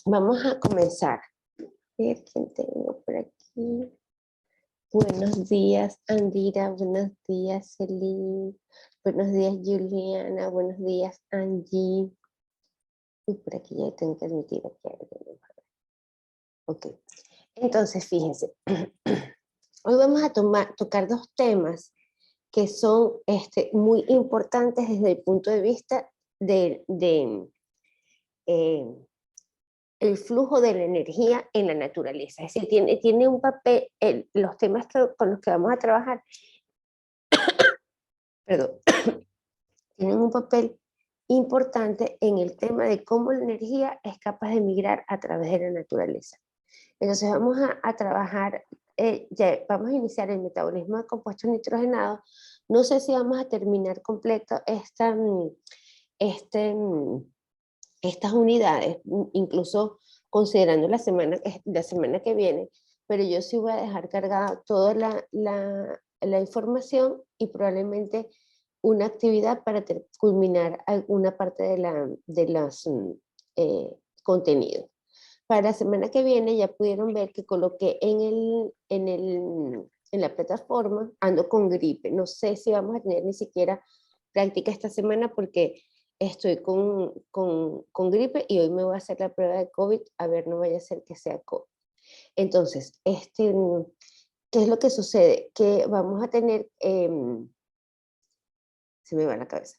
vamos a comenzar. A ver quién tengo por aquí. Buenos días, Andira. Buenos días, Celine. Buenos días, Juliana. Buenos días, Angie. Y por aquí ya tengo que admitir aquí a alguien. Ok. Entonces, fíjense. Hoy vamos a tocar dos temas que son muy importantes desde el punto de vista de el flujo de la energía en la naturaleza. Es decir, tiene un papel, los temas con los que vamos a trabajar, perdón, tienen un papel importante en el tema de cómo la energía es capaz de migrar a través de la naturaleza. Entonces vamos a trabajar, ya vamos a iniciar el metabolismo de compuestos nitrogenados. No sé si vamos a terminar completo estas unidades, incluso considerando la semana que viene, pero yo sí voy a dejar cargada toda la información y probablemente una actividad para culminar alguna parte de los contenidos. Para la semana que viene ya pudieron ver que coloqué en la plataforma, ando con gripe, no sé si vamos a tener ni siquiera práctica esta semana porque estoy con gripe y hoy me voy a hacer la prueba de COVID, a ver, no vaya a ser que sea COVID. Entonces, ¿qué es lo que sucede? Que vamos a tener, se me va la cabeza,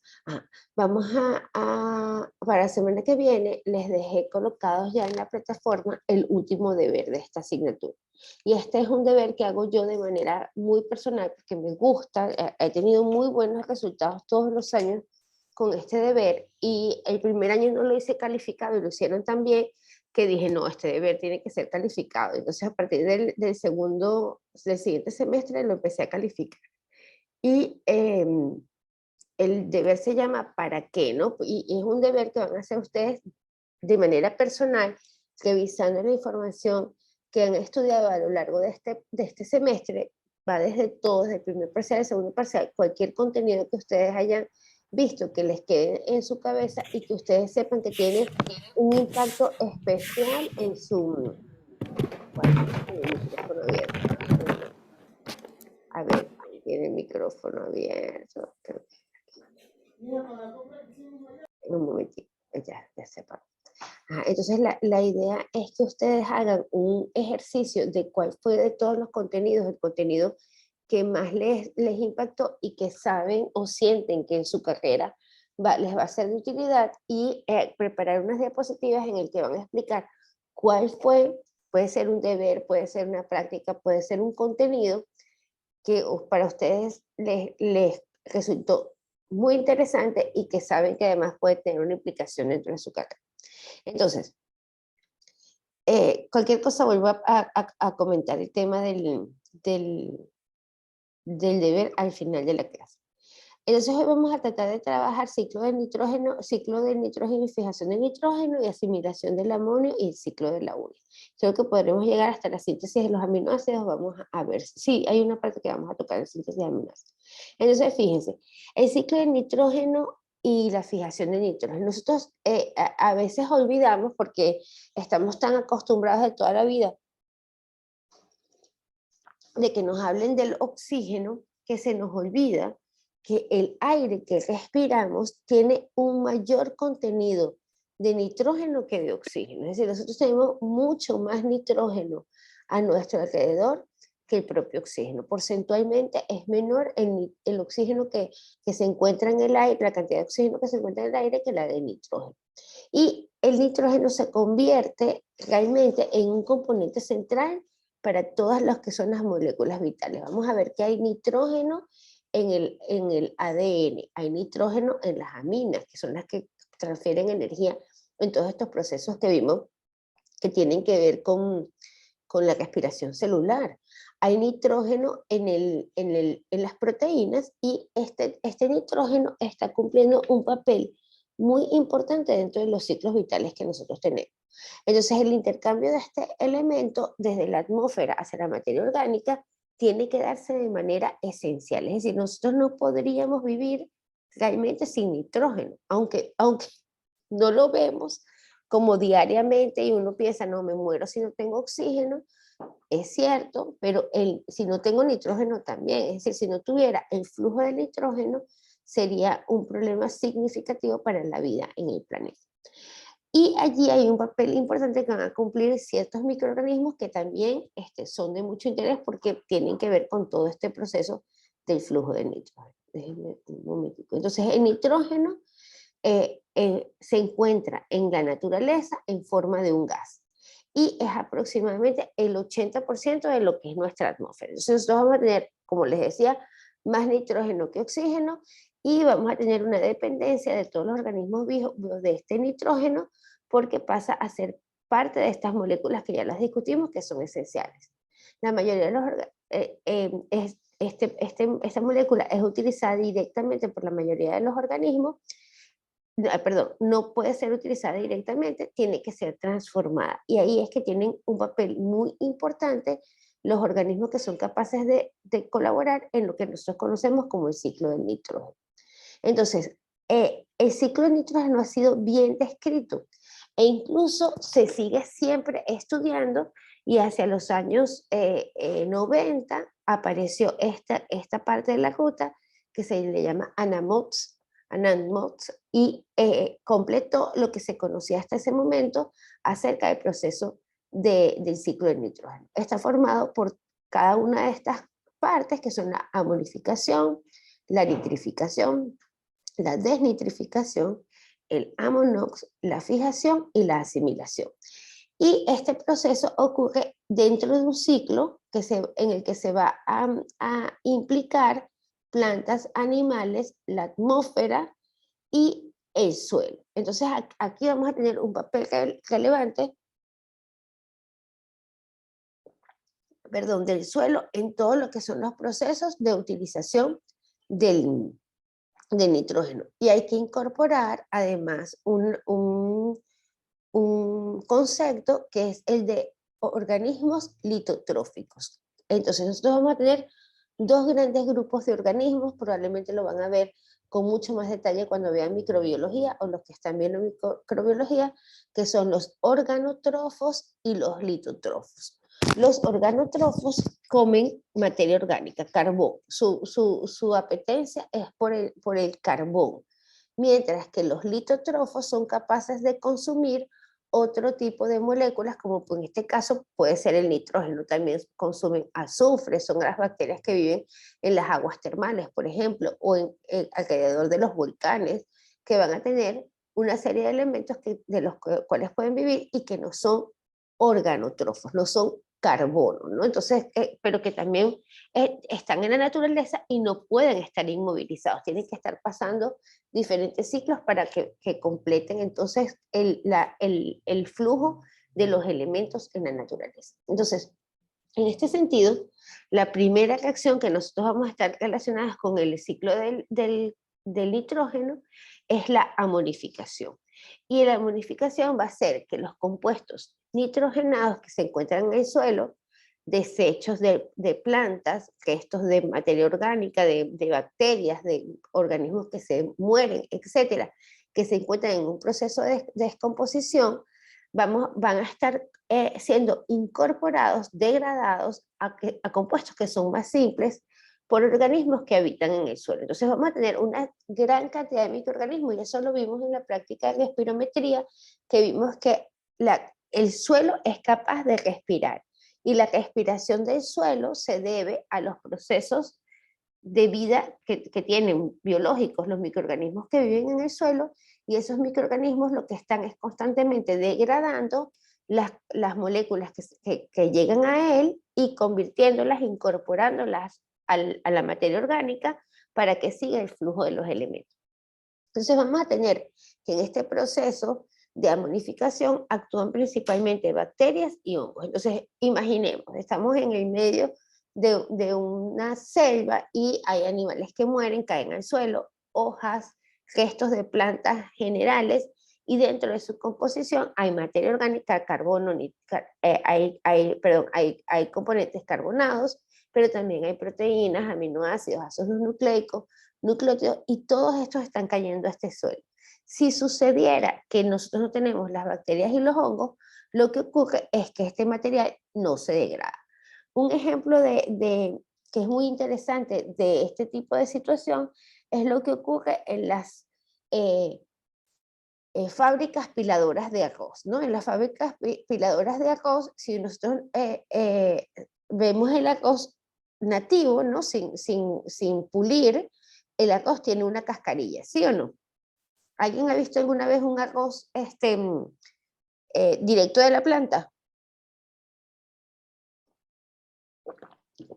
vamos para la semana que viene, les dejé colocados ya en la plataforma el último deber de esta asignatura. Y este es un deber que hago yo de manera muy personal, porque me gusta, he tenido muy buenos resultados todos los años con este deber, y el primer año no lo hice calificado y lo hicieron tan bien que dije, no, este deber tiene que ser calificado. Entonces a partir del siguiente semestre lo empecé a calificar. Y el deber se llama ¿para qué? ¿No? Y es un deber que van a hacer ustedes de manera personal, revisando la información que han estudiado a lo largo de este semestre, va desde todo, desde el primer parcial, el segundo parcial, cualquier contenido que ustedes hayan visto que les quede en su cabeza y que ustedes sepan que tiene un impacto especial en su... Bueno, el micrófono abierto. A ver, tiene el micrófono abierto. Un momentito, ya sepa. Entonces la idea es que ustedes hagan un ejercicio de cuál fue de todos los contenidos, el contenido que más les impactó y que saben o sienten que en su carrera les va a ser de utilidad, y preparar unas diapositivas en el que van a explicar cuál fue, puede ser un deber, puede ser una práctica, puede ser un contenido que para ustedes les resultó muy interesante y que saben que además puede tener una implicación dentro de su carrera. Entonces, cualquier cosa vuelvo a comentar el tema del deber al final de la clase. Entonces hoy vamos a tratar de trabajar ciclo de nitrógeno y fijación de nitrógeno y asimilación del amonio y el ciclo de la urea. Creo que podremos llegar hasta la síntesis de los aminoácidos. Vamos a ver. Sí, hay una parte que vamos a tocar en síntesis de aminoácidos. Entonces fíjense, el ciclo de nitrógeno y la fijación de nitrógeno. Nosotros a veces olvidamos, porque estamos tan acostumbrados de toda la vida de que nos hablen del oxígeno, que se nos olvida que el aire que respiramos tiene un mayor contenido de nitrógeno que de oxígeno. Es decir, nosotros tenemos mucho más nitrógeno a nuestro alrededor que el propio oxígeno. Porcentualmente es menor el oxígeno que se encuentra en el aire, la cantidad de oxígeno que se encuentra en el aire, que la de nitrógeno. Y el nitrógeno se convierte realmente en un componente central para todas las que son las moléculas vitales. Vamos a ver que hay nitrógeno en el ADN, hay nitrógeno en las aminas, que son las que transfieren energía en todos estos procesos que vimos que tienen que ver con la respiración celular. Hay nitrógeno en las proteínas, y este nitrógeno está cumpliendo un papel muy importante dentro de los ciclos vitales que nosotros tenemos. Entonces el intercambio de este elemento desde la atmósfera hacia la materia orgánica tiene que darse de manera esencial. Es decir, nosotros no podríamos vivir realmente sin nitrógeno, aunque no lo vemos como diariamente y uno piensa, no, me muero si no tengo oxígeno, es cierto, pero si no tengo nitrógeno también, es decir, si no tuviera el flujo de nitrógeno, sería un problema significativo para la vida en el planeta. Y allí hay un papel importante que van a cumplir ciertos microorganismos que también son de mucho interés porque tienen que ver con todo este proceso del flujo de nitrógeno. Déjenme un momentico. Entonces, el nitrógeno se encuentra en la naturaleza en forma de un gas y es aproximadamente el 80% de lo que es nuestra atmósfera. Entonces, nosotros vamos a tener, como les decía, más nitrógeno que oxígeno y vamos a tener una dependencia de todos los organismos vivos de este nitrógeno porque pasa a ser parte de estas moléculas que ya las discutimos, que son esenciales. La mayoría de los esta molécula es utilizada directamente por la mayoría de los organismos, perdón, no puede ser utilizada directamente, tiene que ser transformada. Y ahí es que tienen un papel muy importante los organismos que son capaces de colaborar en lo que nosotros conocemos como el ciclo del nitrógeno. Entonces, el ciclo del nitrógeno ha sido bien descrito e incluso se sigue siempre estudiando y hacia los años 90 apareció esta parte de la ruta que se le llama ANAMOTS y completó lo que se conocía hasta ese momento acerca del proceso del ciclo del nitrógeno. Está formado por cada una de estas partes que son la amonificación, la nitrificación, la desnitrificación, el amonox, la fijación y la asimilación. Y este proceso ocurre dentro de un ciclo en el que se va a implicar plantas, animales, la atmósfera y el suelo. Entonces aquí vamos a tener un papel relevante, perdón, del suelo en todo lo que son los procesos de utilización del nitrógeno. Y hay que incorporar además un concepto que es el de organismos litotróficos. Entonces nosotros vamos a tener dos grandes grupos de organismos, probablemente lo van a ver con mucho más detalle cuando vean microbiología o los que están viendo microbiología, que son los organotrofos y los litótrofos. Los organotrofos comen materia orgánica, carbón. Su apetencia es por el carbón, mientras que los litótrofos son capaces de consumir otro tipo de moléculas, como en este caso puede ser el nitrógeno. También consumen azufre, son las bacterias que viven en las aguas termales, por ejemplo, o alrededor de los volcanes, que van a tener una serie de elementos de los cuales pueden vivir y que no son organotrofos, no son carbono, ¿no? Entonces, pero que también están en la naturaleza y no pueden estar inmovilizados, tienen que estar pasando diferentes ciclos para que completen entonces el flujo de los elementos en la naturaleza. Entonces, en este sentido, la primera reacción que nosotros vamos a estar relacionadas con el ciclo del nitrógeno es la amonificación. Y la amonificación va a ser que los compuestos nitrogenados que se encuentran en el suelo, desechos de plantas, restos de materia orgánica, de bacterias, de organismos que se mueren, etcétera, que se encuentran en un proceso de descomposición, van a estar siendo incorporados, degradados a compuestos que son más simples por organismos que habitan en el suelo. Entonces vamos a tener una gran cantidad de microorganismos, y eso lo vimos en la práctica de espirometría, que vimos que el suelo es capaz de respirar, y la respiración del suelo se debe a los procesos de vida que tienen biológicos los microorganismos que viven en el suelo, y esos microorganismos lo que están es constantemente degradando las moléculas que llegan a él y convirtiéndolas, incorporándolas a la materia orgánica para que siga el flujo de los elementos. Entonces vamos a tener que en este proceso de amonificación actúan principalmente bacterias y hongos. Entonces imaginemos, estamos en el medio de una selva y hay animales que mueren, caen al suelo, hojas, restos de plantas generales, y dentro de su composición hay materia orgánica, carbono, hay componentes carbonados, pero también hay proteínas, aminoácidos, ácidos nucleicos, nucleótidos, y todos estos están cayendo a este suelo. Si sucediera que nosotros no tenemos las bacterias y los hongos, lo que ocurre es que este material no se degrada. Un ejemplo que es muy interesante de este tipo de situación es lo que ocurre en las eh, fábricas piladoras de arroz, ¿no? En las fábricas piladoras de arroz, si nosotros vemos el arroz nativo, ¿no? Sin pulir, el arroz tiene una cascarilla, ¿sí o no? ¿Alguien ha visto alguna vez un arroz directo de la planta?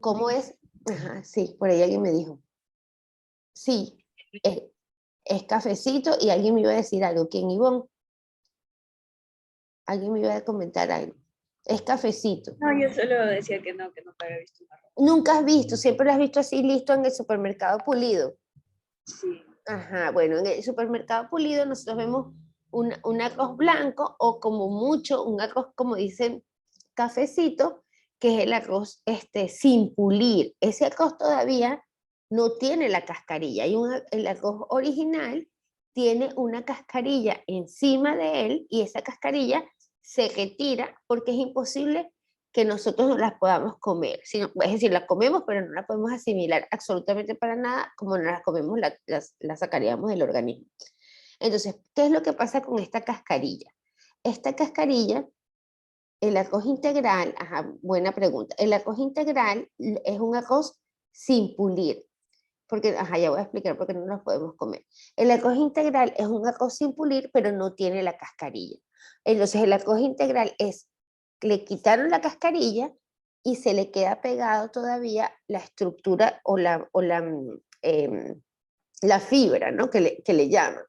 ¿Cómo es? Ajá, sí, por ahí alguien me dijo. Sí, es, es cafecito y alguien me iba a decir algo. ¿Quién, Ivonne? Alguien me iba a comentar algo. Es cafecito. No, yo solo decía que nunca había visto un arroz. Nunca has visto, siempre lo has visto así listo en el supermercado pulido. Sí. Ajá, bueno, en el supermercado pulido nosotros vemos un arroz blanco o como mucho un arroz, como dicen, cafecito, que es el arroz sin pulir. Ese arroz todavía no tiene la cascarilla. El arroz original tiene una cascarilla encima de él y esa cascarilla se retira porque es imposible que nosotros no las podamos comer. Es decir, las comemos, pero no las podemos asimilar absolutamente para nada, como no las comemos, las sacaríamos del organismo. Entonces, ¿qué es lo que pasa con esta cascarilla? Esta cascarilla, el arroz integral, ajá, buena pregunta, el arroz integral es un arroz sin pulir, porque, ajá, ya voy a explicar por qué no los podemos comer. El arroz integral es un arroz sin pulir, pero no tiene la cascarilla. Entonces, el arroz integral le quitaron la cascarilla y se le queda pegado todavía la estructura o la fibra, ¿no? Que le llaman,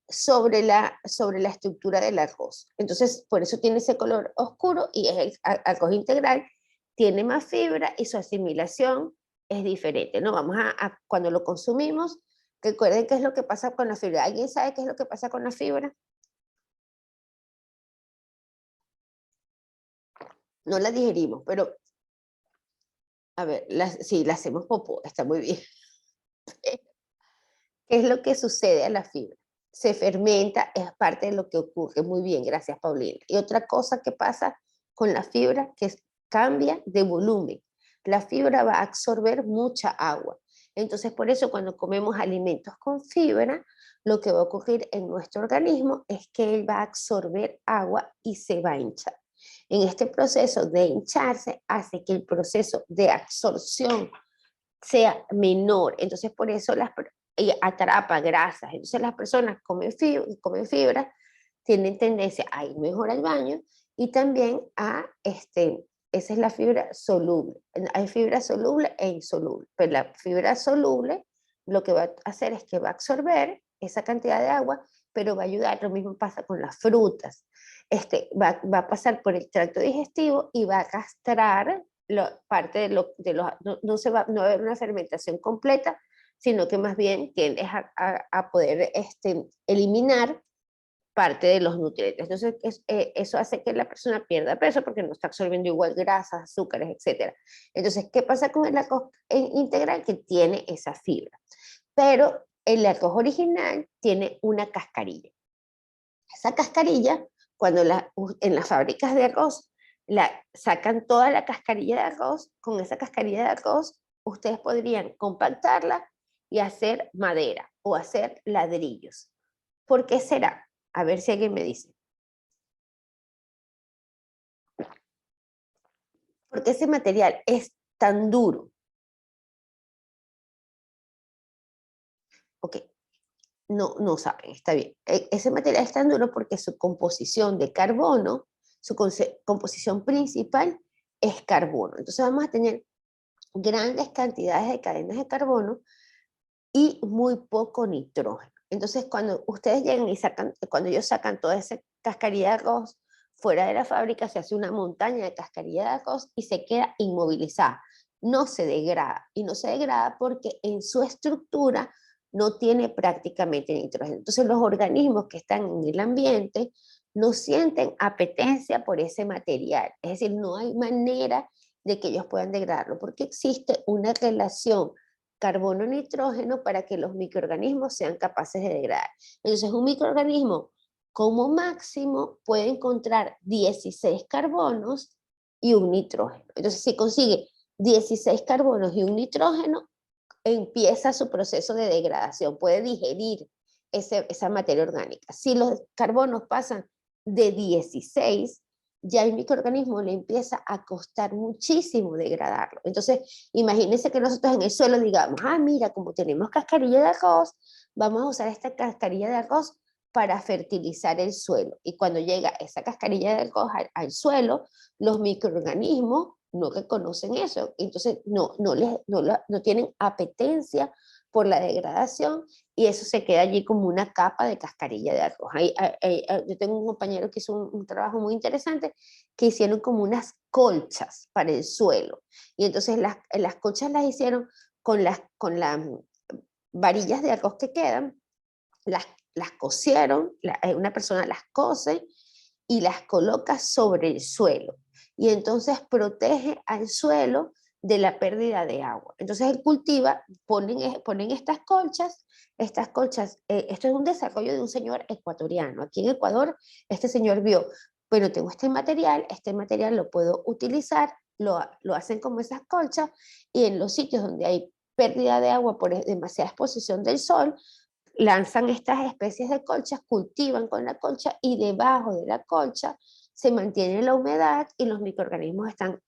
sobre la estructura del arroz. Entonces, por eso tiene ese color oscuro y es el arroz integral, tiene más fibra y su asimilación es diferente, ¿no? Cuando lo consumimos, recuerden qué es lo que pasa con la fibra. ¿Alguien sabe qué es lo que pasa con la fibra? No la digerimos, pero a ver, sí, la hacemos popó, está muy bien. ¿Qué es lo que sucede a la fibra? Se fermenta, es parte de lo que ocurre. Muy bien, gracias, Paulina. Y otra cosa que pasa con la fibra, cambia de volumen. La fibra va a absorber mucha agua. Entonces, por eso cuando comemos alimentos con fibra, lo que va a ocurrir en nuestro organismo es que él va a absorber agua y se va a hinchar. En este proceso de hincharse hace que el proceso de absorción sea menor. Entonces, por eso atrapa grasas. Entonces, las personas comen fibra, tienen tendencia a ir mejor al baño y también esa es la fibra soluble. Hay fibra soluble e insoluble, pero la fibra soluble lo que va a hacer es que va a absorber esa cantidad de agua, pero va a ayudar, lo mismo pasa con las frutas. Va a pasar por el tracto digestivo y va a castrar parte no va a haber una fermentación completa, sino que más bien tiendes a poder eliminar parte de los nutrientes. Entonces, eso hace que la persona pierda peso porque no está absorbiendo igual grasas, azúcares, etc. Entonces, ¿qué pasa con el arroz integral? Que tiene esa fibra. Pero el arroz original tiene una cascarilla. Esa cascarilla, en las fábricas de arroz sacan toda la cascarilla de arroz, con esa cascarilla de arroz ustedes podrían compactarla y hacer madera o hacer ladrillos. ¿Por qué será? A ver si alguien me dice. ¿Por qué ese material es tan duro? Ok, no saben, está bien. Ese material es tan duro porque su composición de carbono, su composición principal es carbono. Entonces vamos a tener grandes cantidades de cadenas de carbono y muy poco nitrógeno. Entonces, cuando ustedes llegan cuando ellos sacan toda esa cascarilla de arroz fuera de la fábrica, se hace una montaña de cascarilla de arroz y se queda inmovilizada. No se degrada. Y no se degrada porque en su estructura no tiene prácticamente nitrógeno. Entonces, los organismos que están en el ambiente no sienten apetencia por ese material. Es decir, no hay manera de que ellos puedan degradarlo porque existe una relación carbono, nitrógeno para que los microorganismos sean capaces de degradar. Entonces, un microorganismo como máximo puede encontrar 16 carbonos y un nitrógeno. Entonces, si consigue 16 carbonos y un nitrógeno, empieza su proceso de degradación, puede digerir esa materia orgánica. Si los carbonos pasan de 16, ya el microorganismo le empieza a costar muchísimo degradarlo. Entonces, imagínense que nosotros en el suelo digamos, ah, mira, como tenemos cascarilla de arroz, vamos a usar esta cascarilla de arroz para fertilizar el suelo. Y cuando llega esa cascarilla de arroz al suelo, los microorganismos no reconocen eso, entonces no tienen apetencia por la degradación y eso se queda allí como una capa de cascarilla de arroz. Yo tengo un compañero que hizo un trabajo muy interesante que hicieron como unas colchas para el suelo y entonces las colchas las hicieron con las varillas de arroz que quedan, las cosieron, una persona las cose y las coloca sobre el suelo y entonces protege al suelo de la pérdida de agua. Entonces él cultiva, ponen estas colchas, esto es un desarrollo de un señor ecuatoriano. Aquí en Ecuador, este señor vio, bueno, tengo este material lo puedo utilizar, lo hacen como esas colchas y en los sitios donde hay pérdida de agua por demasiada exposición del sol, lanzan estas especies de colchas, cultivan con la colcha y debajo de la colcha se mantiene la humedad y los microorganismos están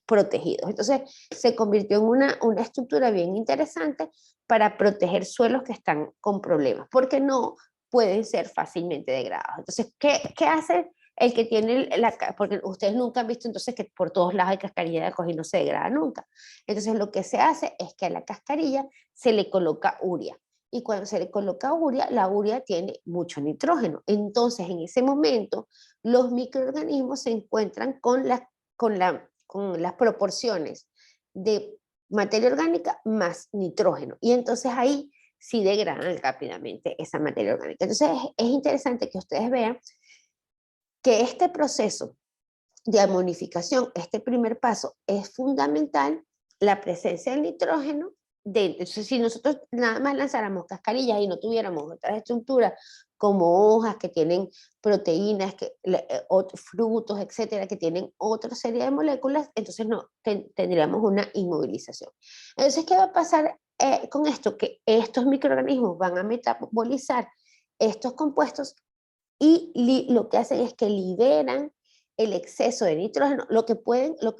protegidos. Entonces se convirtió en una estructura bien interesante para proteger suelos que están con problemas, porque no pueden ser fácilmente degradados. Entonces, ¿qué hace el que tiene porque ustedes nunca han visto entonces que por todos lados hay cascarilla de arroz y no se degrada nunca? Entonces lo que se hace es que a la cascarilla se le coloca urea. Y cuando se le coloca urea, la urea tiene mucho nitrógeno. Entonces, en ese momento, los microorganismos se encuentran con las proporciones de materia orgánica más nitrógeno. Y entonces ahí sí degradan rápidamente esa materia orgánica. Entonces es interesante que ustedes vean que este proceso de amonificación, este primer paso, es fundamental la presencia del nitrógeno dentro. Entonces, si nosotros nada más lanzáramos cascarillas y no tuviéramos otras estructuras como hojas que tienen proteínas, frutos, etcétera, que tienen otra serie de moléculas, entonces no tendríamos una inmovilización. Entonces, ¿qué va a pasar con esto? Que estos microorganismos van a metabolizar estos compuestos y lo que hacen es que liberan el exceso de nitrógeno, lo que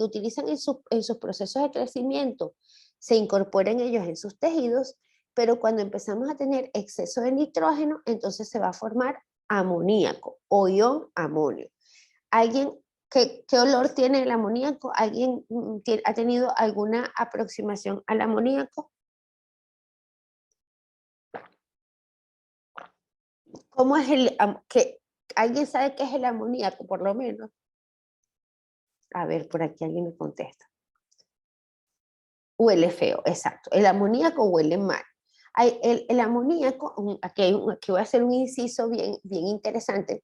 utilizan en sus procesos de crecimiento, se incorporan ellos en sus tejidos, pero cuando empezamos a tener exceso de nitrógeno, entonces se va a formar amoníaco o ion amonio. ¿Qué olor tiene el amoníaco? ¿Alguien ha tenido alguna aproximación al amoníaco? ¿Cómo es ¿Alguien sabe qué es el amoníaco, por lo menos? A ver, por aquí alguien me contesta. Huele feo, exacto. El amoníaco huele mal. El amoníaco, aquí voy a hacer un inciso bien interesante.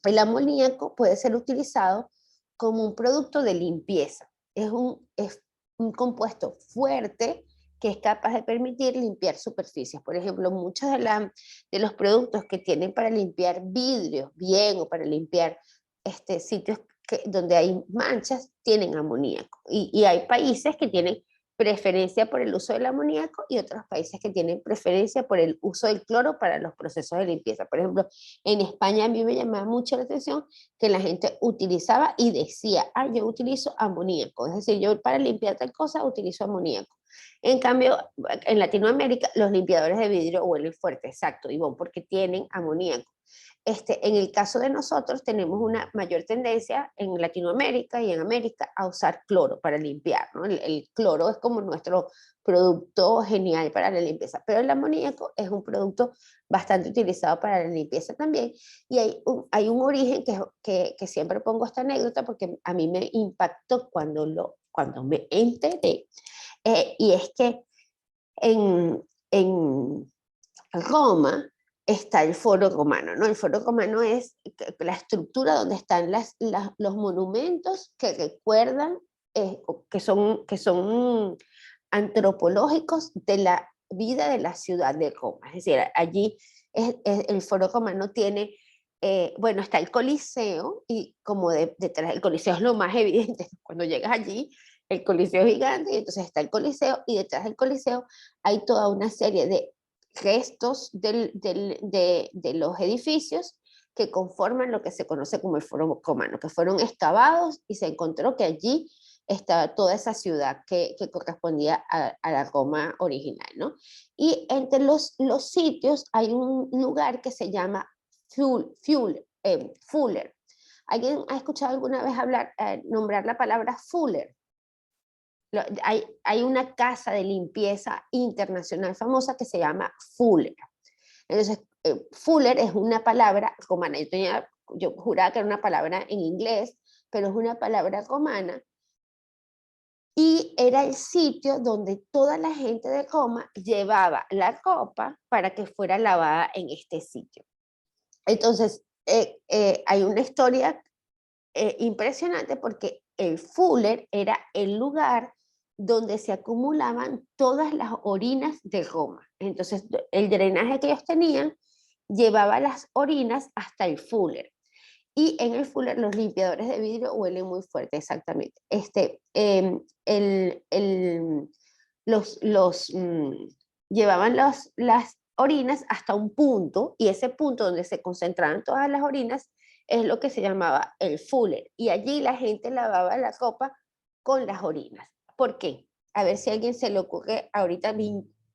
El amoníaco puede ser utilizado como un producto de limpieza. Es un compuesto fuerte que es capaz de permitir limpiar superficies. Por ejemplo, muchos de los productos que tienen para limpiar vidrios bien o para limpiar sitios donde hay manchas tienen amoníaco. Y hay países que tienen preferencia por el uso del amoníaco y otros países que tienen preferencia por el uso del cloro para los procesos de limpieza. Por ejemplo, en España a mí me llamaba mucho la atención que la gente utilizaba y decía, ah, yo utilizo amoníaco, es decir, yo para limpiar tal cosa utilizo amoníaco. En cambio, en Latinoamérica los limpiadores de vidrio huelen fuerte, exacto, Ivonne, porque tienen amoníaco. En el caso de nosotros tenemos una mayor tendencia en Latinoamérica y en América a usar cloro para limpiar, ¿no? El cloro es como nuestro producto genial para la limpieza, pero el amoníaco es un producto bastante utilizado para la limpieza también y hay un origen que siempre pongo esta anécdota porque a mí me impactó cuando me enteré y es que en Roma está el Foro Romano, ¿no? El Foro Romano es la estructura donde están los monumentos que recuerdan, que son antropológicos de la vida de la ciudad de Roma. Es decir, allí el Foro Romano tiene, bueno, está el Coliseo, y como detrás del Coliseo es lo más evidente, cuando llegas allí, el Coliseo es gigante, y entonces está el Coliseo, y detrás del Coliseo hay toda una serie de restos de los edificios que conforman lo que se conoce como el Foro Romano, que fueron excavados y se encontró que allí estaba toda esa ciudad que correspondía a la Roma original, ¿no? Y entre los sitios hay un lugar que se llama Fuller. ¿Alguien ha escuchado alguna vez nombrar la palabra Fuller? Hay una casa de limpieza internacional famosa que se llama Fuller. Entonces, Fuller es una palabra romana. Yo juraba que era una palabra en inglés, pero es una palabra romana. Y era el sitio donde toda la gente de Roma llevaba la ropa para que fuera lavada en este sitio. Entonces, hay una historia impresionante porque el Fuller era el lugar donde se acumulaban todas las orinas de Roma. Entonces, el drenaje que ellos tenían llevaba las orinas hasta el Fuller. Y en el Fuller los limpiadores de vidrio huelen muy fuerte, exactamente. Llevaban las orinas hasta un punto, y ese punto donde se concentraban todas las orinas es lo que se llamaba el Fuller. Y allí la gente lavaba la ropa con las orinas. ¿Por qué? A ver si a alguien se le ocurre ahorita,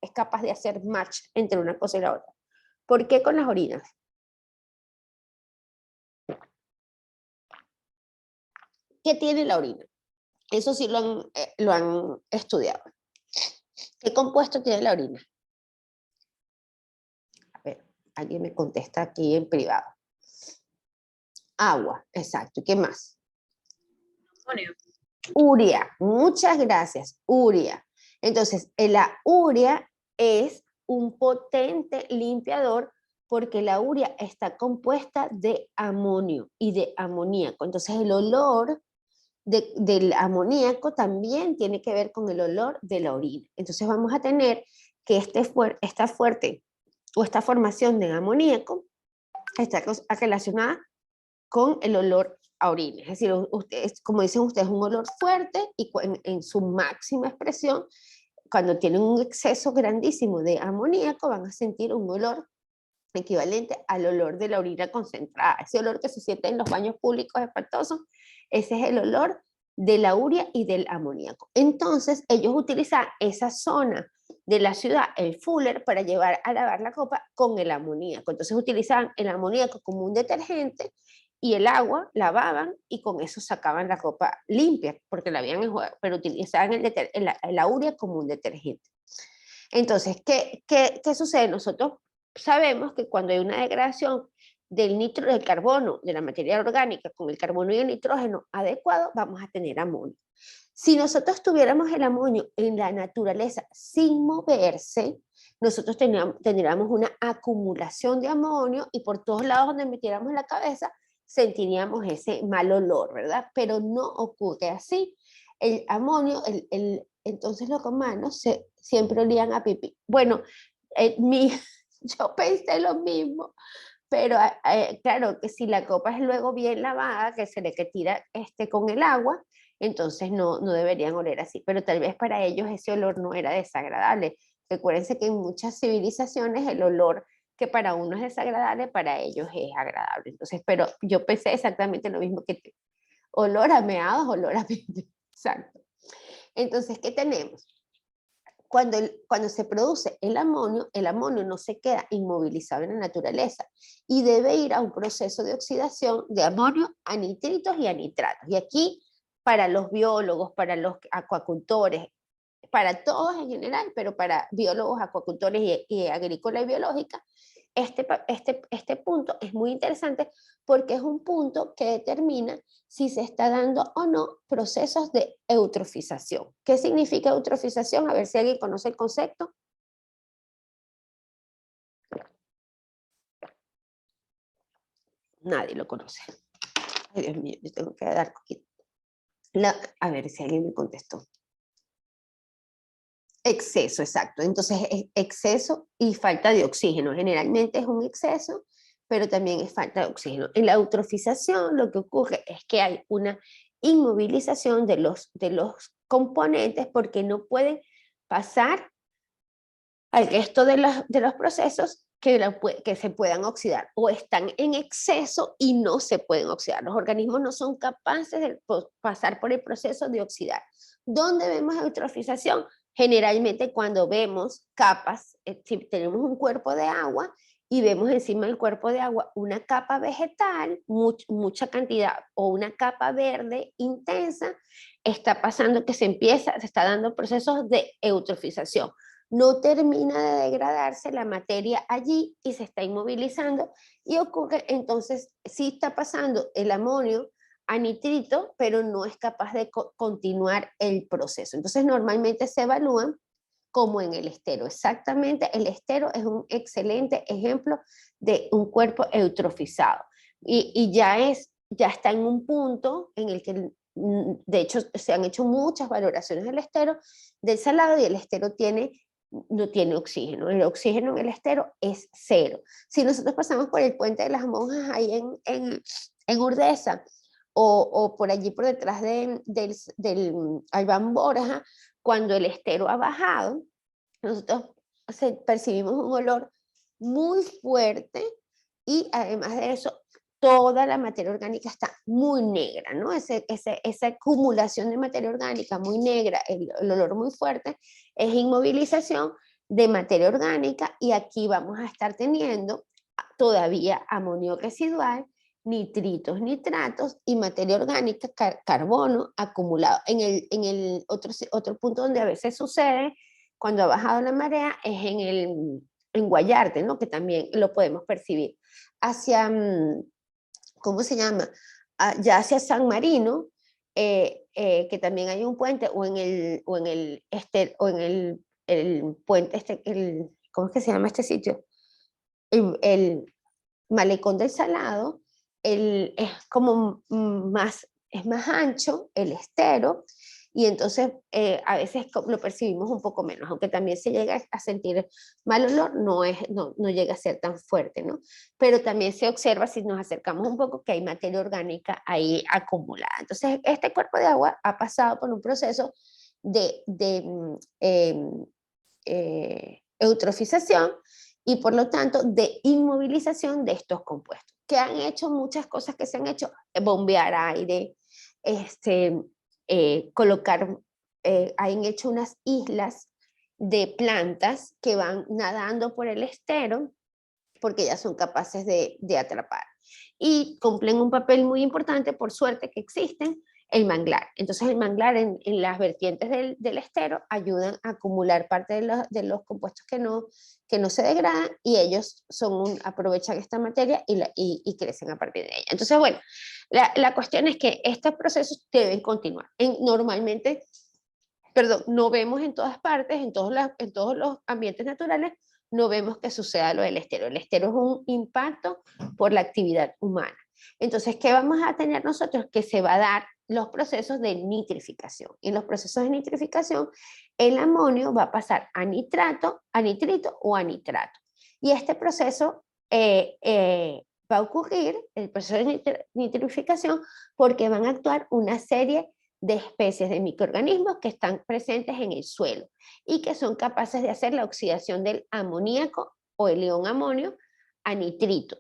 es capaz de hacer match entre una cosa y la otra. ¿Por qué con las orinas? ¿Qué tiene la orina? Eso sí lo han estudiado. ¿Qué compuesto tiene la orina? A ver, alguien me contesta aquí en privado. Agua, exacto. ¿Y qué más? Amonio. Urea. Muchas gracias, urea. Entonces, la urea es un potente limpiador porque la urea está compuesta de amonio y de amoníaco. Entonces, el olor del amoníaco también tiene que ver con el olor de la orina. Entonces vamos a tener que esta fuerte o esta formación de amoníaco está relacionada con el olor a orina. Es decir, como dicen ustedes, un olor fuerte y en su máxima expresión, cuando tienen un exceso grandísimo de amoníaco, van a sentir un olor equivalente al olor de la orina concentrada. Ese olor que se siente en los baños públicos espantosos, ese es el olor de la urea y del amoníaco. Entonces, ellos utilizan esa zona de la ciudad, el Fuller, para llevar a lavar la ropa con el amoníaco. Entonces, utilizaban el amoníaco como un detergente y el agua, lavaban y con eso sacaban la ropa limpia, porque la habían enjuagado, pero utilizaban la urea como un detergente. Entonces, ¿qué sucede? Nosotros sabemos que cuando hay una degradación del carbono, de la materia orgánica, con el carbono y el nitrógeno adecuado, vamos a tener amonio. Si nosotros tuviéramos el amonio en la naturaleza sin moverse, nosotros tendríamos una acumulación de amonio y por todos lados donde metiéramos la cabeza sentiríamos ese mal olor, ¿verdad? Pero no ocurre así. El amonio, entonces los romanos siempre olían a pipí. Bueno, yo pensé lo mismo, pero claro que si la copa es luego bien lavada, que se le retira con el agua, entonces no deberían oler así, pero tal vez para ellos ese olor no era desagradable. Recuérdense que en muchas civilizaciones el olor que para uno es desagradable, para ellos es agradable. Entonces, pero yo pensé exactamente lo mismo que tú. Olor a meados, olor a pipí. Exacto. Entonces, ¿qué tenemos? Cuando se produce el amonio no se queda inmovilizado en la naturaleza y debe ir a un proceso de oxidación de amonio a nitritos y a nitratos. Y aquí, para los biólogos, para los acuacultores, para todos en general, pero para biólogos, acuacultores y agrícola y biológica, este punto es muy interesante porque es un punto que determina si se está dando o no procesos de eutrofización. ¿Qué significa eutrofización? A ver si alguien conoce el concepto. Nadie lo conoce. Ay, Dios mío, yo tengo que dar... A ver si alguien me contestó. Exceso, exacto. Entonces, es exceso y falta de oxígeno. Generalmente es un exceso, pero también es falta de oxígeno. En la eutrofización lo que ocurre es que hay una inmovilización de los componentes porque no pueden pasar al resto de los procesos que se puedan oxidar o están en exceso y no se pueden oxidar. Los organismos no son capaces de pasar por el proceso de oxidar. ¿Dónde vemos eutrofización? Generalmente cuando vemos capas, si tenemos un cuerpo de agua y vemos encima del cuerpo de agua una capa vegetal, mucha cantidad, o una capa verde intensa, está pasando que se está dando procesos de eutrofización. No termina de degradarse la materia allí y se está inmovilizando y ocurre, entonces sí está pasando el amonio a nitrito, pero no es capaz de continuar el proceso. Entonces normalmente se evalúan como en el estero. Exactamente, el estero es un excelente ejemplo de un cuerpo eutrofizado y ya está en un punto en el que, de hecho, se han hecho muchas valoraciones del estero, del salado, y el estero no tiene oxígeno. El oxígeno en el estero es cero. Si nosotros pasamos por el puente de las monjas ahí en Urdesa, o por allí por detrás del Albán Borja, cuando el estero ha bajado, nosotros percibimos un olor muy fuerte y además de eso, toda la materia orgánica está muy negra, ¿no? Esa acumulación de materia orgánica muy negra, el olor muy fuerte, es inmovilización de materia orgánica y aquí vamos a estar teniendo todavía amonio residual, nitritos, nitratos y materia orgánica, carbono acumulado. En el otro punto donde a veces sucede, cuando ha bajado la marea, es en Guayarte, ¿no? Que también lo podemos percibir. Hacia, ¿cómo se llama? Ya hacia San Marino, que también hay un puente, o en el puente, ¿cómo es que se llama este sitio? El Malecón del Salado, es como es más ancho el estero, y entonces a veces lo percibimos un poco menos, aunque también se llega a sentir mal olor, no llega a ser tan fuerte, ¿no? Pero también se observa, si nos acercamos un poco, que hay materia orgánica ahí acumulada. Entonces, este cuerpo de agua ha pasado por un proceso de eutrofización y por lo tanto de inmovilización de estos compuestos, que han hecho muchas cosas que se han hecho: bombear aire, colocar, han hecho unas islas de plantas que van nadando por el estero porque ya son capaces de atrapar. Y cumplen un papel muy importante, por suerte que existen, el manglar. Entonces el manglar en las vertientes del estero ayudan a acumular parte de los compuestos que no se degradan, y ellos aprovechan esta materia y crecen a partir de ella. Entonces, bueno, la cuestión es que estos procesos deben continuar. Normalmente, perdón, no vemos en todas partes, en todos los ambientes naturales, no vemos que suceda lo del estero. El estero es un impacto por la actividad humana. Entonces, ¿qué vamos a tener nosotros? Que se va a dar los procesos de nitrificación. Y en los procesos de nitrificación, el amonio va a pasar a nitrato, a nitrito o a nitrato. Y este proceso va a ocurrir, el proceso de nitrificación, porque van a actuar una serie de especies de microorganismos que están presentes en el suelo y que son capaces de hacer la oxidación del amoníaco o el ion amonio a nitrito.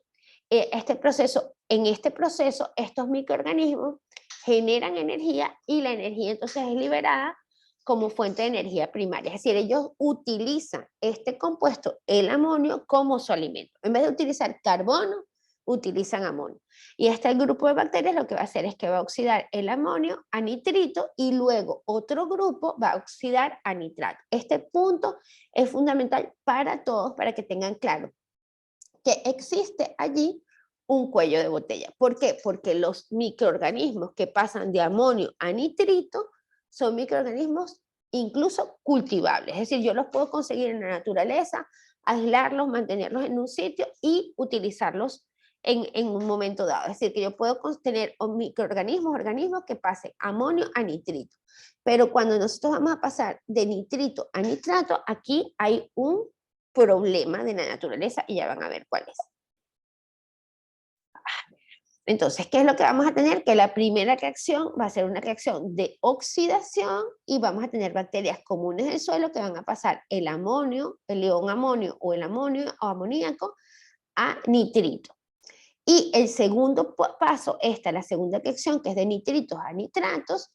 En este proceso, estos microorganismos generan energía y la energía entonces es liberada como fuente de energía primaria. Es decir, ellos utilizan este compuesto, el amonio, como su alimento. En vez de utilizar carbono, utilizan amonio. Y este grupo de bacterias lo que va a hacer es que va a oxidar el amonio a nitrito y luego otro grupo va a oxidar a nitrato. Este punto es fundamental para todos, para que tengan claro que existe allí un cuello de botella. ¿Por qué? Porque los microorganismos que pasan de amonio a nitrito son microorganismos incluso cultivables. Es decir, yo los puedo conseguir en la naturaleza, aislarlos, mantenerlos en un sitio y utilizarlos en un momento dado. Es decir, que yo puedo tener organismos que pasen amonio a nitrito. Pero cuando nosotros vamos a pasar de nitrito a nitrato, aquí hay un problema de la naturaleza y ya van a ver cuál es. Entonces, ¿qué es lo que vamos a tener? Que la primera reacción va a ser una reacción de oxidación y vamos a tener bacterias comunes del suelo que van a pasar el amonio, el ion amonio o el amonio o amoníaco a nitrito. Y el segundo paso, la segunda reacción, que es de nitritos a nitratos,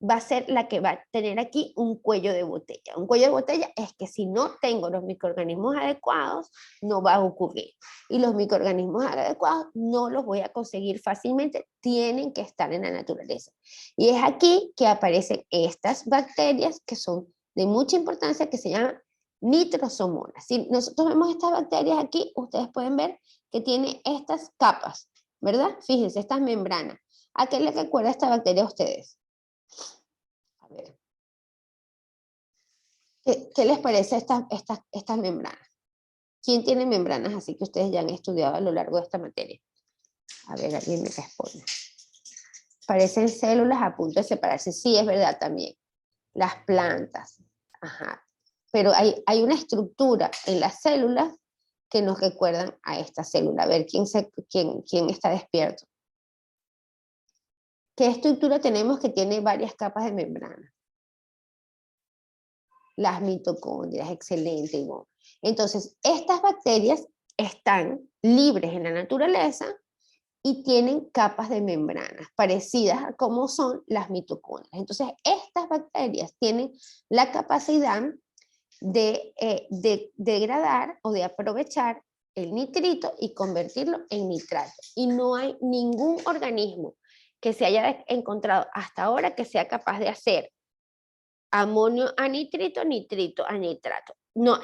va a ser la que va a tener aquí un cuello de botella. Un cuello de botella es que si no tengo los microorganismos adecuados, no va a ocurrir. Y los microorganismos adecuados no los voy a conseguir fácilmente, tienen que estar en la naturaleza. Y es aquí que aparecen estas bacterias que son de mucha importancia, que se llaman nitrosomonas. Si nosotros vemos estas bacterias aquí, ustedes pueden ver que tiene estas capas, ¿verdad? Fíjense, estas membranas. ¿A qué les recuerda esta bacteria a ustedes? A ver. ¿Qué les parece estas membranas? ¿Quién tiene membranas así que ustedes ya han estudiado a lo largo de esta materia? A ver, alguien me responde. Parecen células a punto de separarse. Sí, es verdad también. Las plantas. Ajá. Pero hay una estructura en las células que nos recuerdan a esta célula. A ver, ¿quién está despierto? ¿Qué estructura tenemos que tiene varias capas de membrana? Las mitocondrias, excelente, Ivonne. Entonces, estas bacterias están libres en la naturaleza y tienen capas de membranas parecidas a como son las mitocondrias. Entonces, estas bacterias tienen la capacidad de degradar o de aprovechar el nitrito y convertirlo en nitrato. Y no hay ningún organismo que se haya encontrado hasta ahora que sea capaz de hacer amonio a nitrito, nitrito a nitrato. No,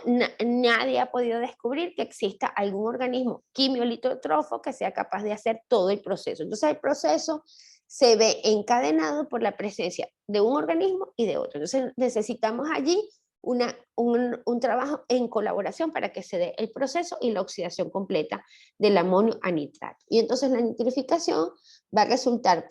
nadie ha podido descubrir que exista algún organismo quimiolitótrofo que sea capaz de hacer todo el proceso. Entonces el proceso se ve encadenado por la presencia de un organismo y de otro. Entonces necesitamos allí un trabajo en colaboración para que se dé el proceso y la oxidación completa del amonio a nitrato. Y entonces la nitrificación va a resultar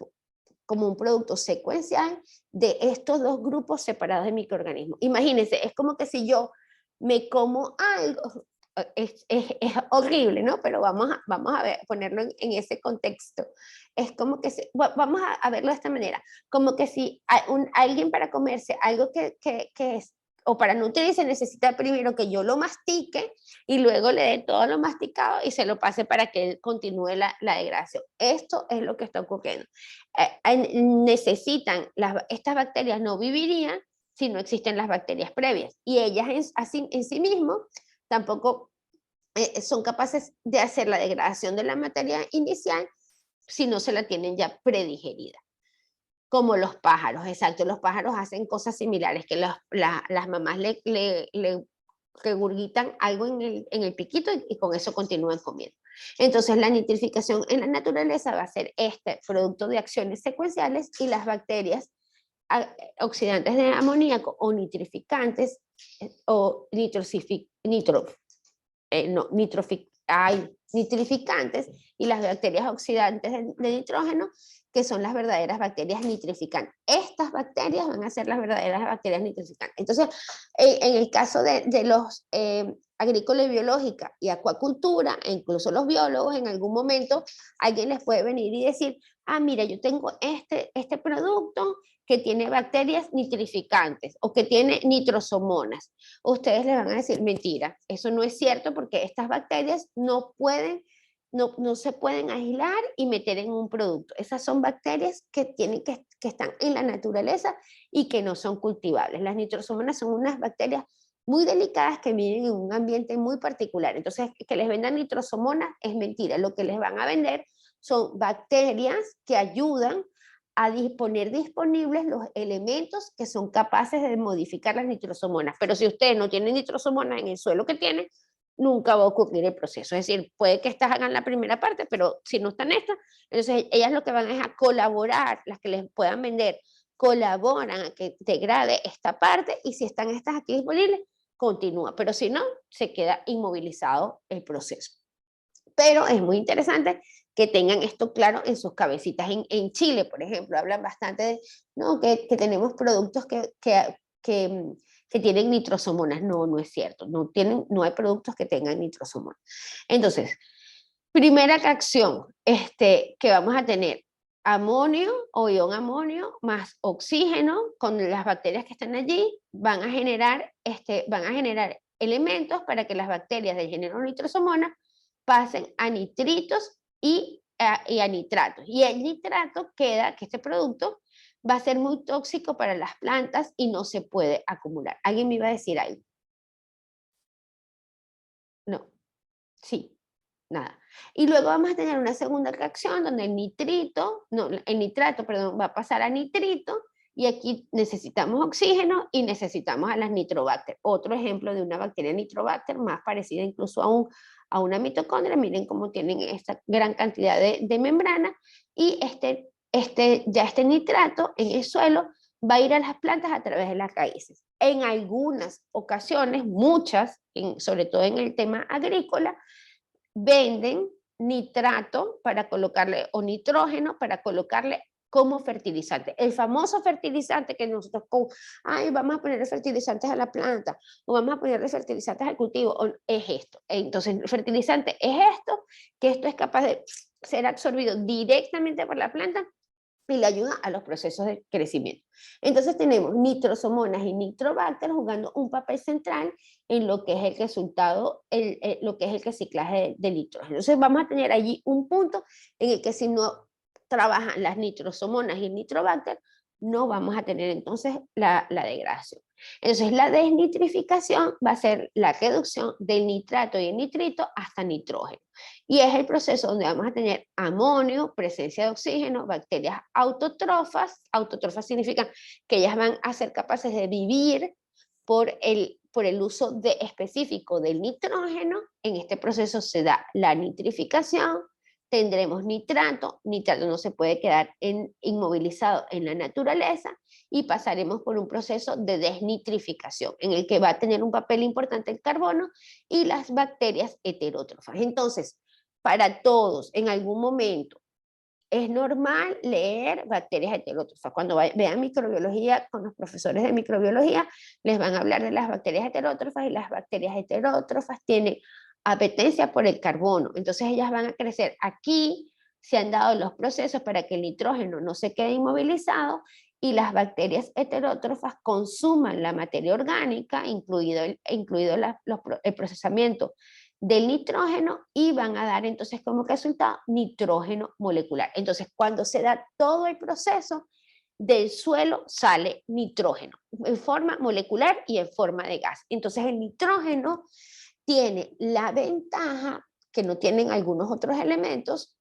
como un producto secuencial de estos dos grupos separados de microorganismos. Imagínense, es como que si yo me como algo, es horrible, ¿no? Pero vamos a ver, ponerlo en ese contexto. Es como que, vamos a verlo de esta manera, como que si alguien para comerse algo que es, o para nutrirse, necesita primero que yo lo mastique y luego le dé todo lo masticado y se lo pase para que él continúe la degradación. Esto es lo que está ocurriendo. Estas bacterias no vivirían si no existen las bacterias previas. Y ellas en sí mismas tampoco son capaces de hacer la degradación de la materia inicial si no se la tienen ya predigerida. Como los pájaros, exacto. Los pájaros hacen cosas similares, que las mamás le regurgitan algo en el piquito y con eso continúan comiendo. Entonces la nitrificación en la naturaleza va a ser este producto de acciones secuenciales y las bacterias oxidantes de amoníaco o nitrificantes o nitrificantes y las bacterias oxidantes de nitrógeno, que son las verdaderas bacterias nitrificantes. Estas bacterias van a ser las verdaderas bacterias nitrificantes. Entonces, en el caso de los agrícola y biológica y acuacultura, e incluso los biólogos, en algún momento alguien les puede venir y decir, ah, mira, yo tengo este producto que tiene bacterias nitrificantes o que tiene nitrosomonas. Ustedes les van a decir, mentira, eso no es cierto porque estas bacterias no se pueden aislar y meter en un producto. Esas son bacterias que están en la naturaleza y que no son cultivables. Las nitrosomonas son unas bacterias muy delicadas que viven en un ambiente muy particular. Entonces, que les vendan nitrosomonas es mentira. Lo que les van a vender son bacterias que ayudan a poner disponibles los elementos que son capaces de modificar las nitrosomonas. Pero si ustedes no tienen nitrosomonas en el suelo que tienen, nunca va a ocurrir el proceso. Es decir, puede que estas hagan la primera parte, pero si no están estas, entonces ellas lo que van es a colaborar, las que les puedan vender, colaboran a que degrade esta parte y si están estas aquí disponibles, continúa. Pero si no, se queda inmovilizado el proceso. Pero es muy interesante que tengan esto claro en sus cabecitas. En Chile, por ejemplo, hablan bastante de, ¿no? que tenemos productos que tienen nitrosomonas. No, no es cierto. No hay productos que tengan nitrosomonas. Entonces, primera reacción que vamos a tener, amonio o ion amonio más oxígeno con las bacterias que están allí van a generar elementos para que las bacterias del género nitrosomona pasen a nitritos y a nitratos. Y el nitrato queda, que este producto va a ser muy tóxico para las plantas y no se puede acumular. ¿Alguien me iba a decir algo? No. Sí. Nada. Y luego vamos a tener una segunda reacción donde el nitrato, perdón, va a pasar a nitrito y aquí necesitamos oxígeno y necesitamos a las nitrobacter. Otro ejemplo de una bacteria nitrobacter más parecida incluso a una mitocondria. Miren cómo tienen esta gran cantidad de membrana y este nitrato en el suelo va a ir a las plantas a través de las raíces. En algunas ocasiones, muchas, sobre todo en el tema agrícola, venden nitrato para colocarle, o nitrógeno para colocarle como fertilizante. El famoso fertilizante que nosotros, vamos a ponerle fertilizantes a la planta, o vamos a ponerle fertilizantes al cultivo, es esto. Entonces, el fertilizante es esto, que esto es capaz de ser absorbido directamente por la planta y le ayuda a los procesos de crecimiento. Entonces tenemos nitrosomonas y nitrobacter jugando un papel central en lo que es el resultado, lo que es el reciclaje de nitrógeno. Entonces vamos a tener allí un punto en el que si no trabajan las nitrosomonas y el nitrobacter, no vamos a tener entonces la degradación. Entonces la desnitrificación va a ser la reducción del nitrato y el nitrito hasta nitrógeno. Y es el proceso donde vamos a tener amonio, presencia de oxígeno, bacterias autótrofas. Autótrofas significan que ellas van a ser capaces de vivir por el uso específico del nitrógeno. En este proceso se da la nitrificación, tendremos nitrato no se puede quedar inmovilizado en la naturaleza y pasaremos por un proceso de desnitrificación en el que va a tener un papel importante el carbono y las bacterias heterótrofas. Entonces, para todos, en algún momento, es normal leer bacterias heterótrofas. Cuando vean microbiología con los profesores de microbiología, les van a hablar de las bacterias heterótrofas y las bacterias heterótrofas tienen apetencia por el carbono. Entonces ellas van a crecer. Aquí se han dado los procesos para que el nitrógeno no se quede inmovilizado y las bacterias heterótrofas consuman la materia orgánica, incluido el procesamiento del nitrógeno y van a dar entonces como resultado nitrógeno molecular. Entonces cuando se da todo el proceso, del suelo sale nitrógeno en forma molecular y en forma de gas. Entonces el nitrógeno tiene la ventaja que no tienen algunos otros elementos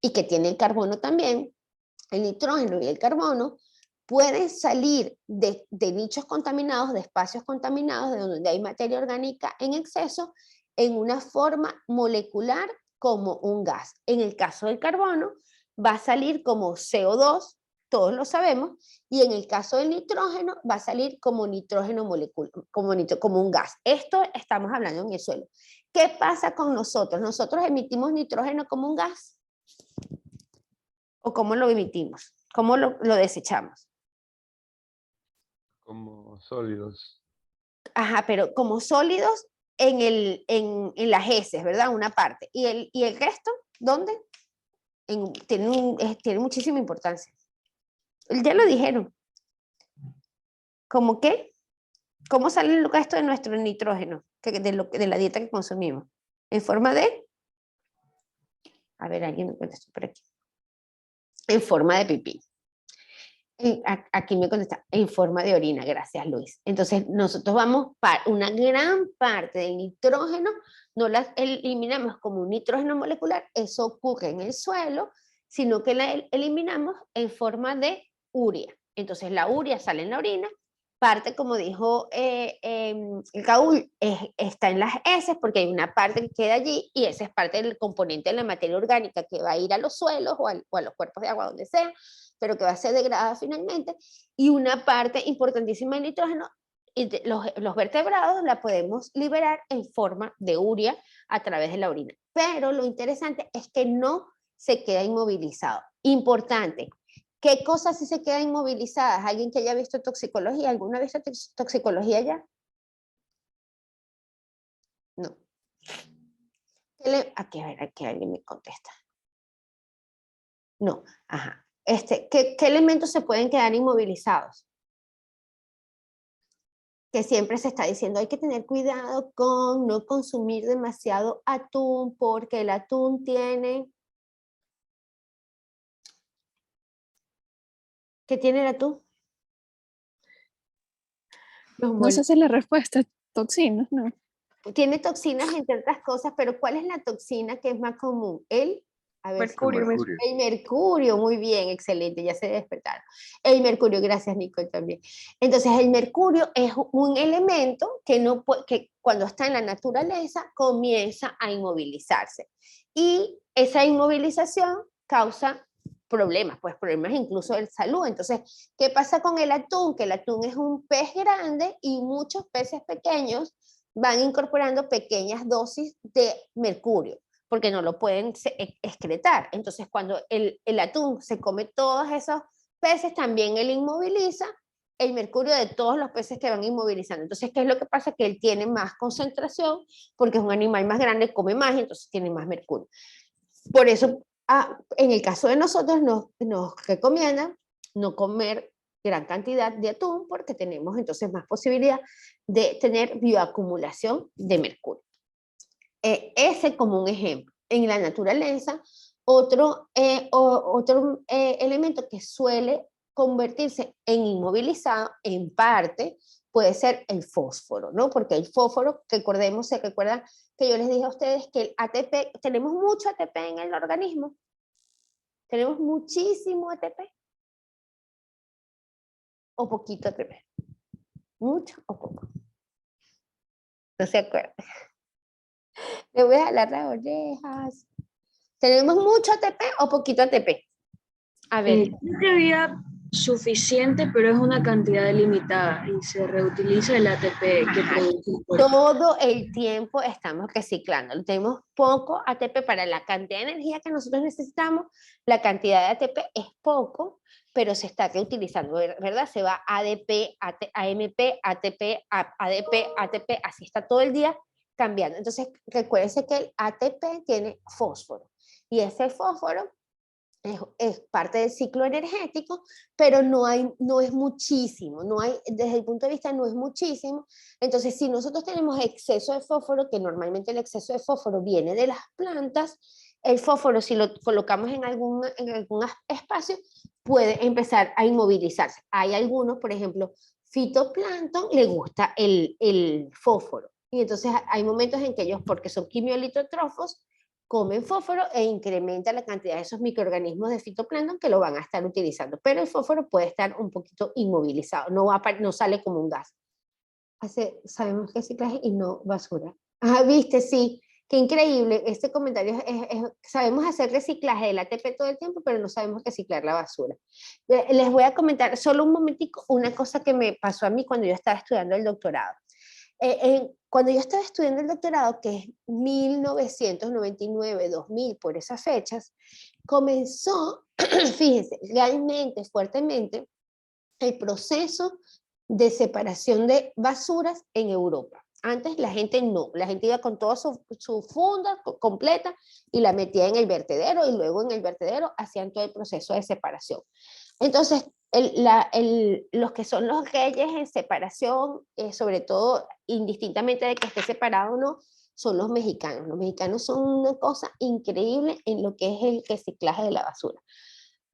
y que tiene el carbono también. El nitrógeno y el carbono pueden salir de nichos contaminados, de espacios contaminados, de donde hay materia orgánica en exceso, en una forma molecular como un gas. En el caso del carbono, va a salir como CO2, todos lo sabemos, y en el caso del nitrógeno va a salir como nitrógeno molecular, como un gas. Esto estamos hablando en el suelo. ¿Qué pasa con nosotros? ¿Nosotros emitimos nitrógeno como un gas? ¿O cómo lo emitimos? ¿Cómo lo desechamos? Como sólidos. Ajá, pero como sólidos en las heces, ¿verdad? Una parte. ¿Y el resto? ¿Dónde? Tiene muchísima importancia. Ya lo dijeron. ¿Cómo qué? ¿Cómo sale el resto de nuestro nitrógeno? De la dieta que consumimos. ¿En forma de? A ver, alguien me contesta por aquí. En forma de pipí. Aquí me contesta, en forma de orina, gracias Luis. Entonces nosotros vamos para una gran parte del nitrógeno, no las eliminamos como un nitrógeno molecular, eso ocurre en el suelo, sino que la eliminamos en forma de urea. Entonces la urea sale en la orina, parte como dijo Raúl, está en las heces porque hay una parte que queda allí y esa es parte del componente de la materia orgánica que va a ir a los suelos o a los cuerpos de agua, donde sea, pero que va a ser degradada finalmente, y una parte importantísima del nitrógeno, y los vertebrados la podemos liberar en forma de urea a través de la orina. Pero lo interesante es que no se queda inmovilizado. Importante. ¿Qué cosas sí se quedan inmovilizadas? ¿Alguien que haya visto toxicología? ¿Alguna vez visto toxicología ya? No. Aquí, a ver, aquí alguien me contesta. No, ajá. ¿Qué elementos se pueden quedar inmovilizados? Que siempre se está diciendo, hay que tener cuidado con no consumir demasiado atún, porque el atún tiene... ¿Qué tiene el atún? No sé si la respuesta es toxinas, ¿no? Tiene toxinas entre otras cosas, pero ¿cuál es la toxina que es más común? A ver, Mercurio. el mercurio, muy bien, excelente, ya se despertaron. El mercurio, gracias Nico también. Entonces el mercurio es un elemento que, que cuando está en la naturaleza comienza a inmovilizarse. Y esa inmovilización causa problemas, pues problemas incluso de salud. Entonces, ¿qué pasa con el atún? Que el atún es un pez grande y muchos peces pequeños van incorporando pequeñas dosis de mercurio, porque no lo pueden excretar. Entonces, cuando el atún se come todos esos peces, también él inmoviliza el mercurio de todos los peces que van inmovilizando. Entonces, ¿qué es lo que pasa? Que él tiene más concentración, porque es un animal más grande, come más, entonces tiene más mercurio. Por eso, en el caso de nosotros, nos recomiendan no comer gran cantidad de atún, porque tenemos entonces más posibilidad de tener bioacumulación de mercurio. Ese como un ejemplo. En la naturaleza, otro elemento que suele convertirse en inmovilizado, en parte, puede ser el fósforo, ¿no? Porque el fósforo, recordemos, se recuerdan que yo les dije a ustedes que el ATP, tenemos mucho ATP en el organismo, tenemos muchísimo ATP, o poquito ATP, mucho o poco. No se acuerdan. Le voy a jalar las orejas. ¿Tenemos mucho ATP o poquito ATP? A ver. Creo que había suficiente, pero es una cantidad limitada y se reutiliza el ATP que produce el cuerpo. Todo el tiempo estamos reciclando. Tenemos poco ATP para la cantidad de energía que nosotros necesitamos. La cantidad de ATP es poco, pero se está reutilizando, ¿verdad? Se va ADP, AMP, ATP, ADP, ATP, así está todo el día cambiando. Entonces, recuérdense que el ATP tiene fósforo y ese fósforo es parte del ciclo energético, pero no es muchísimo, desde el punto de vista no es muchísimo. Entonces, si nosotros tenemos exceso de fósforo, que normalmente el exceso de fósforo viene de las plantas, el fósforo, si lo colocamos en algún espacio, puede empezar a inmovilizarse. Hay algunos, por ejemplo, fitoplancton, le gusta el fósforo. Y entonces hay momentos en que ellos, porque son quimiolitotrofos, comen fósforo e incrementa la cantidad de esos microorganismos de fitoplancton que lo van a estar utilizando. Pero el fósforo puede estar un poquito inmovilizado, no sale como un gas. Sabemos que es reciclaje y no basura. Ah, viste, sí, qué increíble. Este comentario sabemos hacer reciclaje del ATP todo el tiempo, pero no sabemos reciclar la basura. Les voy a comentar solo un momentico una cosa que me pasó a mí cuando yo estaba estudiando el doctorado. Cuando yo estaba estudiando el doctorado, que es 1999, 2000, por esas fechas, comenzó, fíjense, realmente, fuertemente, el proceso de separación de basuras en Europa. Antes la gente iba con toda su funda completa y la metía en el vertedero y luego en el vertedero hacían todo el proceso de separación. Entonces, los que son los reyes en separación, sobre todo indistintamente de que esté separado o no, son los mexicanos. Los mexicanos son una cosa increíble en lo que es el reciclaje de la basura.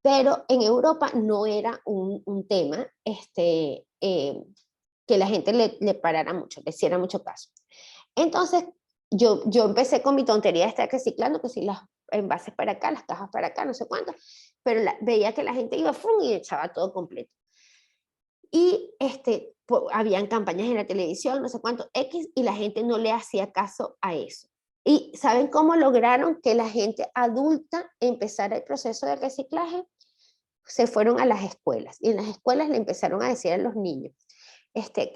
Pero en Europa no era un tema que la gente le parara mucho, le hiciera mucho caso. Entonces, yo empecé con mi tontería de estar reciclando, que si las envases para acá, las cajas para acá, no sé cuánto, pero veía que la gente iba y echaba todo completo. Y habían campañas en la televisión, no sé cuánto, X, y la gente no le hacía caso a eso. ¿Y saben cómo lograron que la gente adulta empezara el proceso de reciclaje? Se fueron a las escuelas, y en las escuelas le empezaron a decir a los niños,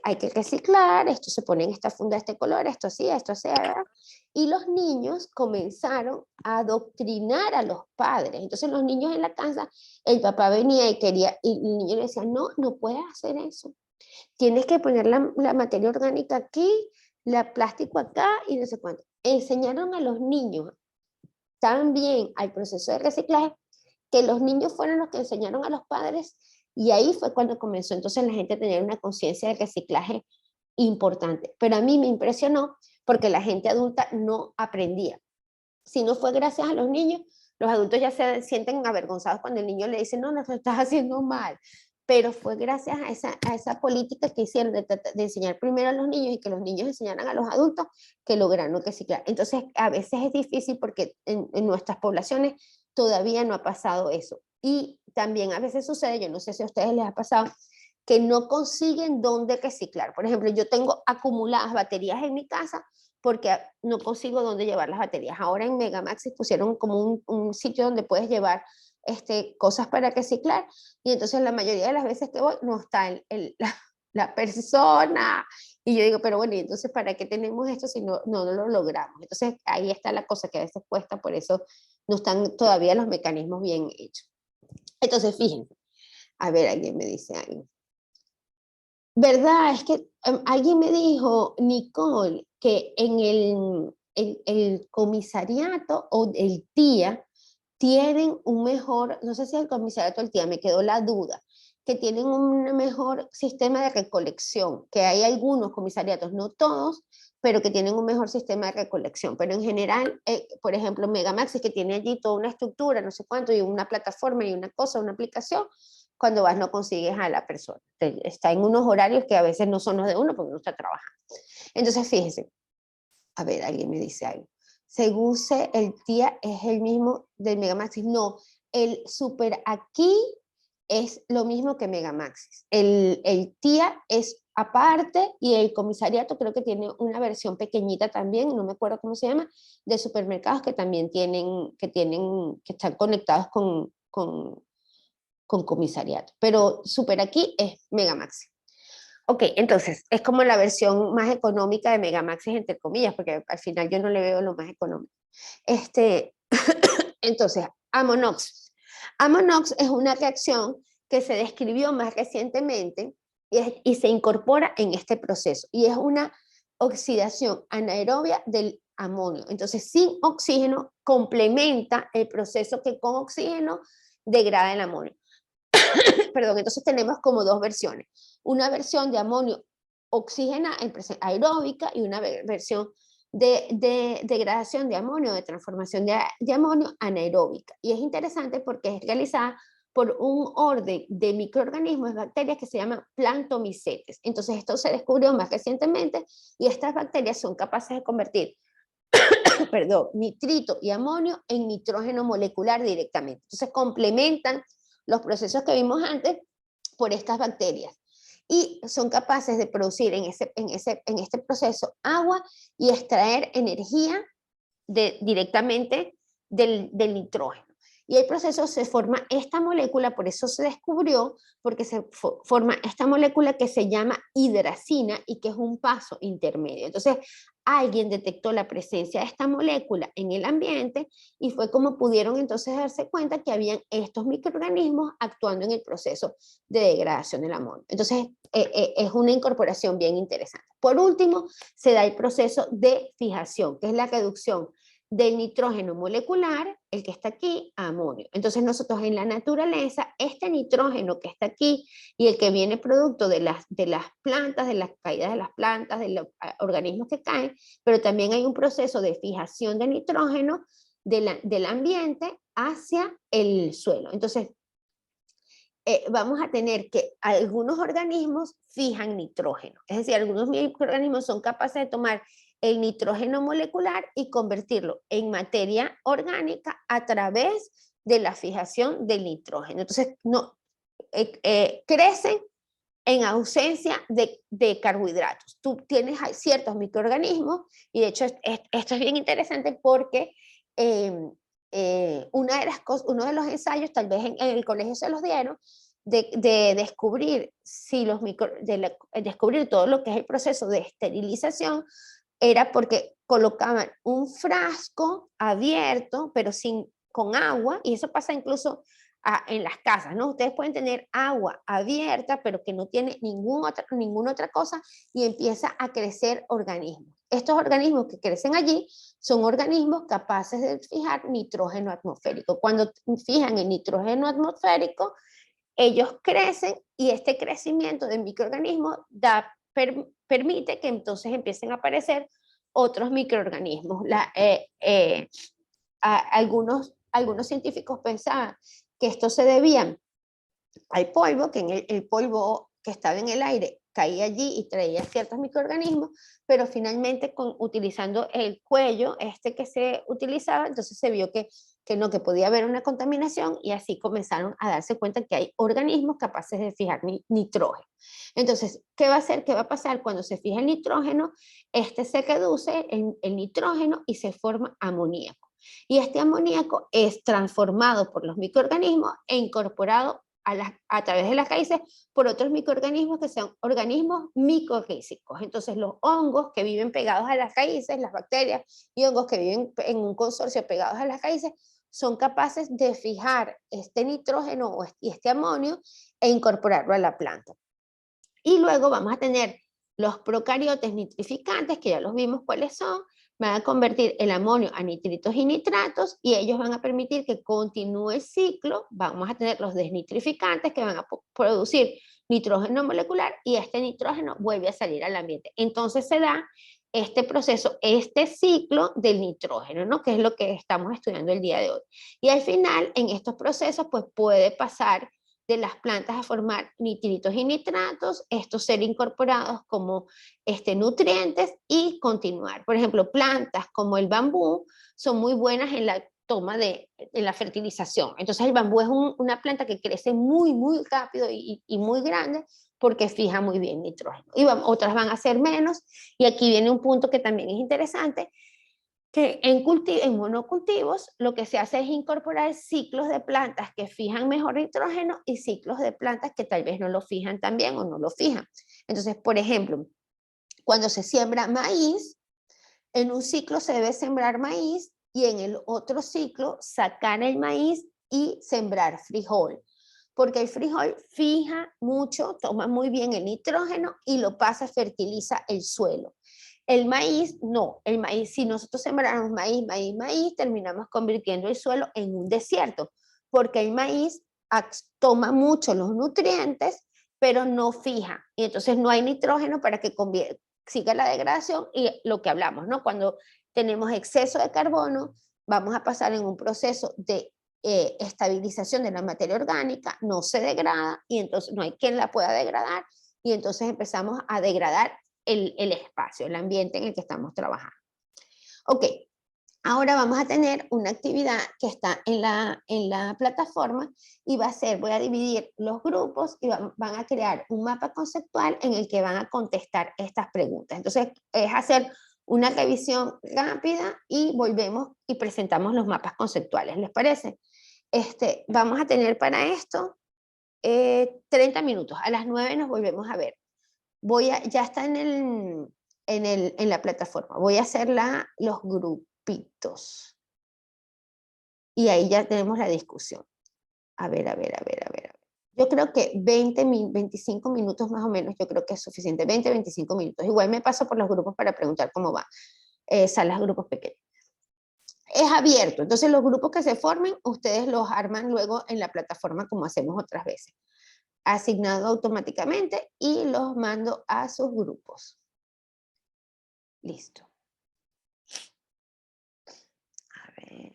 hay que reciclar, esto se pone en esta funda de este color, esto así, ¿verdad? Y los niños comenzaron a adoctrinar a los padres. Entonces los niños en la casa, el papá venía y quería, y el niño le decía, no, no puedes hacer eso. Tienes que poner la materia orgánica aquí, la plástico acá y no sé cuánto. Enseñaron a los niños también al proceso de reciclaje, que los niños fueron los que enseñaron a los padres, y ahí fue cuando comenzó entonces la gente a tener una conciencia de reciclaje importante. Pero a mí me impresionó porque la gente adulta no aprendía. Si no fue gracias a los niños, los adultos ya se sienten avergonzados cuando el niño le dice, no, no, lo estás haciendo mal. Pero fue gracias a esa política que hicieron de enseñar primero a los niños y que los niños enseñaran a los adultos que lograron reciclar. Entonces, a veces es difícil porque en nuestras poblaciones todavía no ha pasado eso. Y también a veces sucede, yo no sé si a ustedes les ha pasado, que no consiguen dónde reciclar. Por ejemplo, yo tengo acumuladas baterías en mi casa porque no consigo dónde llevar las baterías. Ahora en Megamaxis pusieron como un sitio donde puedes llevar cosas para reciclar, y entonces la mayoría de las veces que voy no está la persona, y yo digo, pero bueno, ¿y entonces para qué tenemos esto si no lo logramos? Entonces ahí está la cosa que a veces cuesta, por eso no están todavía los mecanismos bien hechos. Entonces fíjense, a ver, alguien me dice algo. ¿Verdad? Es que alguien me dijo, Nicole, que en el comisariato o el TIA tienen un mejor, no sé si el comisariato o el TIA, me quedó la duda, que tienen un mejor sistema de recolección, que hay algunos comisariatos, no todos, pero que tienen un mejor sistema de recolección. Pero en general, por ejemplo, Megamaxis, que tiene allí toda una estructura, no sé cuánto, y una plataforma y una cosa, una aplicación, cuando vas no consigues a la persona. Está en unos horarios que a veces no son los de uno porque uno está trabajando. Entonces, fíjense, a ver, alguien me dice algo. Según sé, el TIA es el mismo del Megamaxis. No, el Super Aquí es lo mismo que Megamaxis. El TIA es aparte, y el comisariato creo que tiene una versión pequeñita también, no me acuerdo cómo se llama, de supermercados que también que están conectados con comisariato. Pero Super Aquí es Megamaxis. Ok, entonces es como la versión más económica de Megamaxis, entre comillas, porque al final yo no le veo lo más económico. Entonces, Amonox. Amonox es una reacción que se describió más recientemente y se incorpora en este proceso, y es una oxidación anaerobia del amonio. Entonces, sin oxígeno complementa el proceso que con oxígeno degrada el amonio. Perdón, entonces tenemos como dos versiones. Una versión de amonio oxígena aeróbica y una versión de degradación de amonio, de transformación de amonio anaeróbica. Y es interesante porque es realizada por un orden de microorganismos, bacterias que se llaman plantomicetes. Entonces esto se descubrió más recientemente, y estas bacterias son capaces de convertir perdón, nitrito y amonio en nitrógeno molecular directamente. Entonces complementan los procesos que vimos antes por estas bacterias, y son capaces de producir en este proceso agua y extraer energía directamente del nitrógeno. Y el proceso se forma esta molécula, por eso se descubrió, porque se forma esta molécula que se llama hidracina y que es un paso intermedio. Entonces, alguien detectó la presencia de esta molécula en el ambiente, y fue como pudieron entonces darse cuenta que habían estos microorganismos actuando en el proceso de degradación del amonio. Entonces, es una incorporación bien interesante. Por último, se da el proceso de fijación, que es la reducción del nitrógeno molecular, el que está aquí, a amonio. Entonces nosotros en la naturaleza, este nitrógeno que está aquí y el que viene producto de las plantas, de las caídas de las plantas, de los organismos que caen, pero también hay un proceso de fijación de nitrógeno del ambiente hacia el suelo. Entonces, vamos a tener que algunos organismos fijan nitrógeno, es decir, algunos microorganismos son capaces de tomar el nitrógeno molecular y convertirlo en materia orgánica a través de la fijación del nitrógeno. Entonces, crecen en ausencia de carbohidratos. Tú tienes ciertos microorganismos, y de hecho esto es bien interesante porque uno de los ensayos, tal vez en el colegio se los dieron, de descubrir si descubrir todo lo que es el proceso de esterilización, era porque colocaban un frasco abierto, pero con agua, y eso pasa incluso en las casas, ¿no? Ustedes pueden tener agua abierta, pero que no tiene ninguna otra cosa, y empieza a crecer organismos. Estos organismos que crecen allí son organismos capaces de fijar nitrógeno atmosférico. Cuando fijan el nitrógeno atmosférico, ellos crecen, y este crecimiento de microorganismos permite que entonces empiecen a aparecer otros microorganismos. Algunos científicos pensaban que esto se debía al polvo, que el polvo que estaba en el aire caía allí y traía ciertos microorganismos, pero finalmente utilizando el cuello que se utilizaba, entonces se vio que podía haber una contaminación, y así comenzaron a darse cuenta que hay organismos capaces de fijar nitrógeno. Entonces, ¿qué va a hacer? ¿Qué va a pasar cuando se fija el nitrógeno? Se reduce el nitrógeno y se forma amoníaco. Y este amoníaco es transformado por los microorganismos e incorporado a través de las raíces por otros microorganismos que son organismos micorrízicos. Entonces los hongos que viven pegados a las raíces, las bacterias y hongos que viven en un consorcio pegados a las raíces, son capaces de fijar este nitrógeno y este amonio e incorporarlo a la planta. Y luego vamos a tener los procariotes nitrificantes, que ya los vimos cuáles son. Van a convertir el amonio a nitritos y nitratos, y ellos van a permitir que continúe el ciclo. Vamos a tener los desnitrificantes, que van a producir nitrógeno molecular, y este nitrógeno vuelve a salir al ambiente. Entonces se da este proceso, este ciclo del nitrógeno, ¿no? Que es lo que estamos estudiando el día de hoy. Y al final, en estos procesos, pues puede pasar de las plantas a formar nitritos y nitratos, estos ser incorporados como nutrientes y continuar. Por ejemplo, plantas como el bambú son muy buenas en la toma en la fertilización. Entonces el bambú es una planta que crece muy, muy rápido y muy grande, porque fija muy bien nitrógeno. Y otras van a ser menos, y aquí viene un punto que también es interesante, que en monocultivos lo que se hace es incorporar ciclos de plantas que fijan mejor nitrógeno y ciclos de plantas que tal vez no lo fijan tan bien o no lo fijan. Entonces, por ejemplo, cuando se siembra maíz, en un ciclo se debe sembrar maíz, y en el otro ciclo sacar el maíz y sembrar frijol, porque el frijol fija mucho, toma muy bien el nitrógeno y lo pasa, fertiliza el suelo. El maíz, no. El maíz, si nosotros sembramos maíz, terminamos convirtiendo el suelo en un desierto, porque el maíz toma mucho los nutrientes, pero no fija. Y entonces no hay nitrógeno para que siga la degradación, y lo que hablamos, ¿no? Cuando tenemos exceso de carbono, vamos a pasar en un proceso de estabilización de la materia orgánica, no se degrada, y entonces no hay quien la pueda degradar, y entonces empezamos a degradar el espacio, el ambiente en el que estamos trabajando. Ok, ahora vamos a tener una actividad que está en la plataforma, y va a ser, voy a dividir los grupos y van a crear un mapa conceptual en el que van a contestar estas preguntas. Entonces es hacer una revisión rápida y volvemos y presentamos los mapas conceptuales, ¿les parece? Vamos a tener para esto 30 minutos, a las 9 nos volvemos a ver. Ya está en la plataforma, voy a hacer los grupitos. Y ahí ya tenemos la discusión. A ver. Yo creo que 25 minutos más o menos, yo creo que es suficiente, 25 minutos. Igual me paso por los grupos para preguntar cómo va. Salas, grupos pequeños. Es abierto, entonces los grupos que se formen, ustedes los arman luego en la plataforma como hacemos otras veces. Asignado automáticamente, y los mando a sus grupos. Listo. A ver.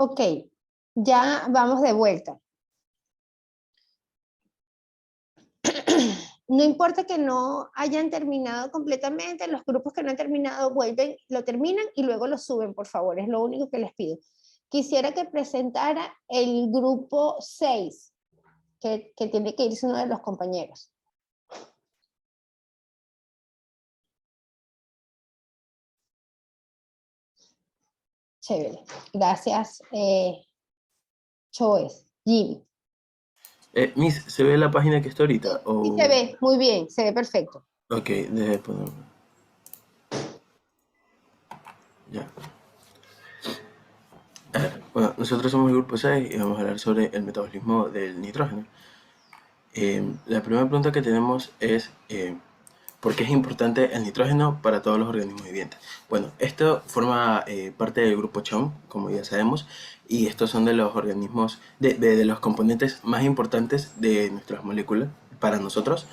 Ok, ya vamos de vuelta. no importa que no hayan terminado completamente, los grupos que no han terminado vuelven, lo terminan y luego lo suben, por favor, es lo único que les pido. Quisiera que presentara el grupo 6, que tiene que irse uno de los compañeros. Chévere, gracias, Choes, Jimmy. Miss, ¿se ve la página que está ahorita? Sí se ve, muy bien, se ve perfecto. Ok, déjame ponerlo. Ya. Bueno, nosotros somos el grupo 6 y vamos a hablar sobre el metabolismo del nitrógeno. La primera pregunta que tenemos es ¿por qué es importante el nitrógeno para todos los organismos vivientes? Bueno, esto forma parte del grupo CHOM, como ya sabemos, y estos son de los organismos, de los componentes más importantes de nuestras moléculas para nosotros.